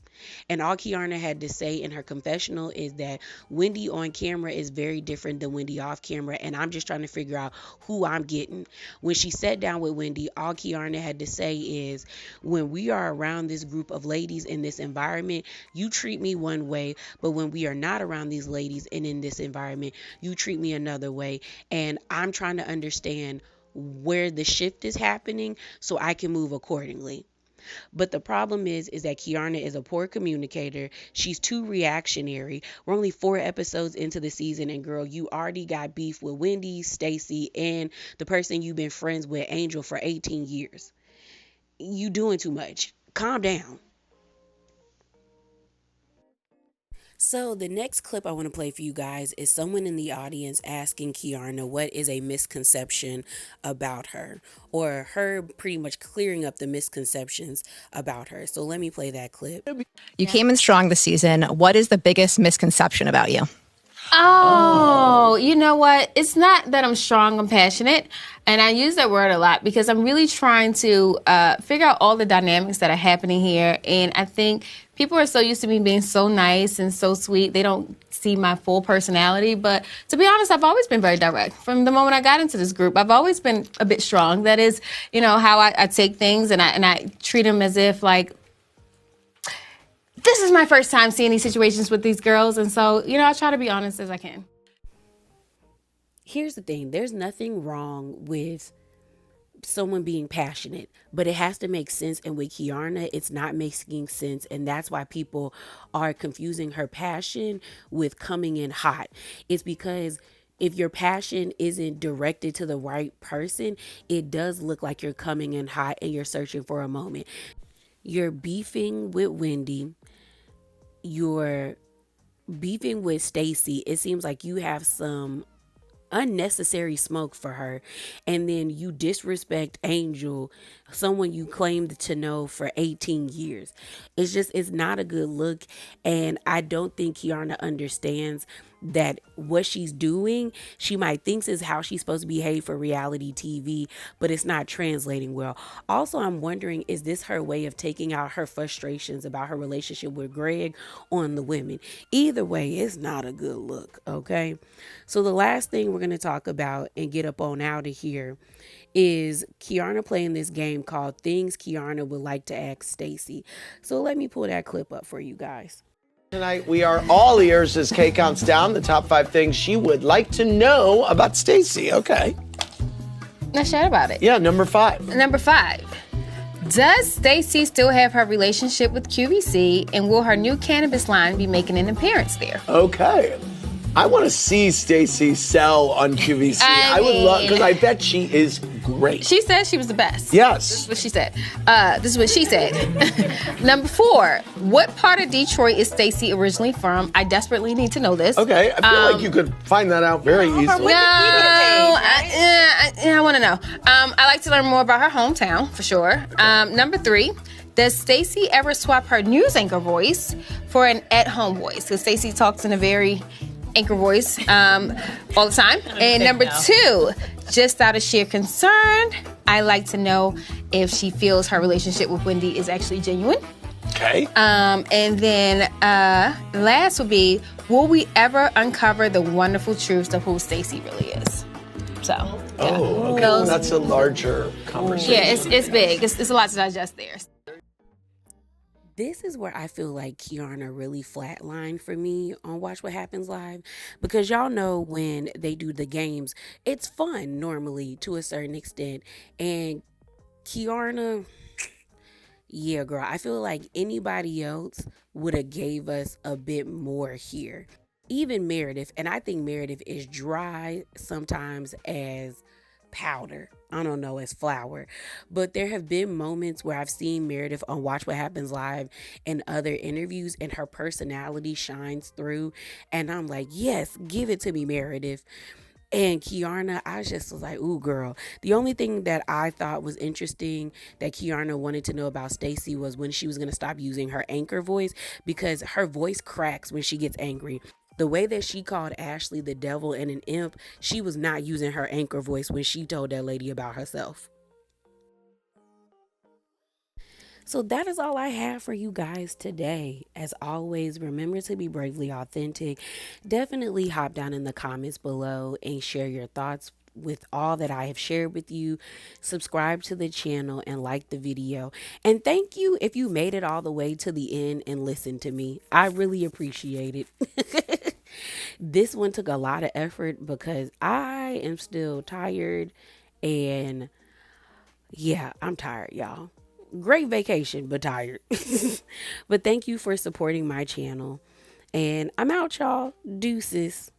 And all Kiarna had to say in her confessional is that Wendy on camera is very different than Wendy off camera, and I'm just trying to figure out who I'm getting. When she sat down with Wendy, all Kiarna had to say is, when we are around this group of ladies in this environment, you treat me one way, but when we are not around these ladies and in this environment, you treat me another way. And I'm trying to understand where the shift is happening so I can move accordingly. But the problem is that Kiarna is a poor communicator. She's too reactionary. We're only 4 episodes into the season, and girl, you already got beef with Wendy, Stacy, and the person you've been friends with, Angel, for 18 years. You doing too much. Calm down. So the next clip I want to play for you guys is someone in the audience asking Kiarna what is a misconception about her, or her pretty much clearing up the misconceptions about her. So let me play that clip. You came in strong this season. What is the biggest misconception about you? Oh, you know what? It's not that I'm strong, I'm passionate. And I use that word a lot because I'm really trying to figure out all the dynamics that are happening here. And I think people are so used to me being so nice and so sweet, they don't see my full personality. But to be honest, I've always been very direct. From the moment I got into this group, I've always been a bit strong. That is, how I take things, and I treat them as if, like, this is my first time seeing these situations with these girls. And so, I try to be honest as I can. Here's the thing. There's nothing wrong with someone being passionate, but it has to make sense. And with Kiarna, it's not making sense. And that's why people are confusing her passion with coming in hot. It's because if your passion isn't directed to the right person, it does look like you're coming in hot and you're searching for a moment. You're beefing with Wendy. You're beefing with Stacy. It seems like you have some unnecessary smoke for her, and then you disrespect Angel, someone you claimed to know for 18 years. It's not a good look, and I don't think Kiarna understands that what she's doing, she might think is how she's supposed to behave for reality TV, but it's not translating well. Also, I'm wondering, is this her way of taking out her frustrations about her relationship with Greg on the women? Either way, it's not a good look, okay? So the last thing we're going to talk about and get up on out of here is Kiarna playing this game called Things Kiarna Would Like to Ask Stacy. So let me pull that clip up for you guys. Tonight, we are all ears as Kay counts down the top 5 things she would like to know about Stacy. Okay. Let's chat about it. Yeah, number 5. Number 5. Does Stacy still have her relationship with QVC, and will her new cannabis line be making an appearance there? Okay. I want to see Stacy sell on QVC. I would love, because I bet she is great. She said she was the best. Yes. This is what she said. This is what she said. Number 4. What part of Detroit is Stacy originally from? I desperately need to know this. Okay. I feel like you could find that out very easily. No, I want to know. I like to learn more about her hometown, for sure. Number 3. Does Stacy ever swap her news anchor voice for an at-home voice? Because Stacy talks in a very anchor voice all the time. And number 2, just out of sheer concern, I like to know if she feels her relationship with Wendy is actually genuine. Okay. And then last would be, will we ever uncover the wonderful truths of who Stacy really is? So, yeah. Oh, okay. That's a larger conversation. Yeah, it's big. It's a lot to digest there. This is where I feel like Kiarna really flatlined for me on Watch What Happens Live, because y'all know when they do the games, it's fun normally to a certain extent. And Kiarna, yeah, girl, I feel like anybody else would have gave us a bit more here. Even Meredith, and I think Meredith is dry sometimes as powder. I don't know, as flour. But there have been moments where I've seen Meredith on Watch What Happens Live and other interviews, and her personality shines through. And I'm like, yes, give it to me, Meredith. And Kiarna, I just was like, ooh, girl. The only thing that I thought was interesting that Kiarna wanted to know about Stacy was when she was going to stop using her anchor voice, because her voice cracks when she gets angry. The way that she called Ashley the devil and an imp, she was not using her anchor voice when she told that lady about herself. So that is all I have for you guys today. As always, remember to be bravely authentic. Definitely hop down in the comments below and share your thoughts with all that I have shared with you. Subscribe to the channel and like the video. And thank you if you made it all the way to the end and listened to me. I really appreciate it. This one took a lot of effort because I am still tired, and yeah, I'm tired, y'all. Great vacation, but tired. But thank you for supporting my channel, and I'm out, y'all. Deuces.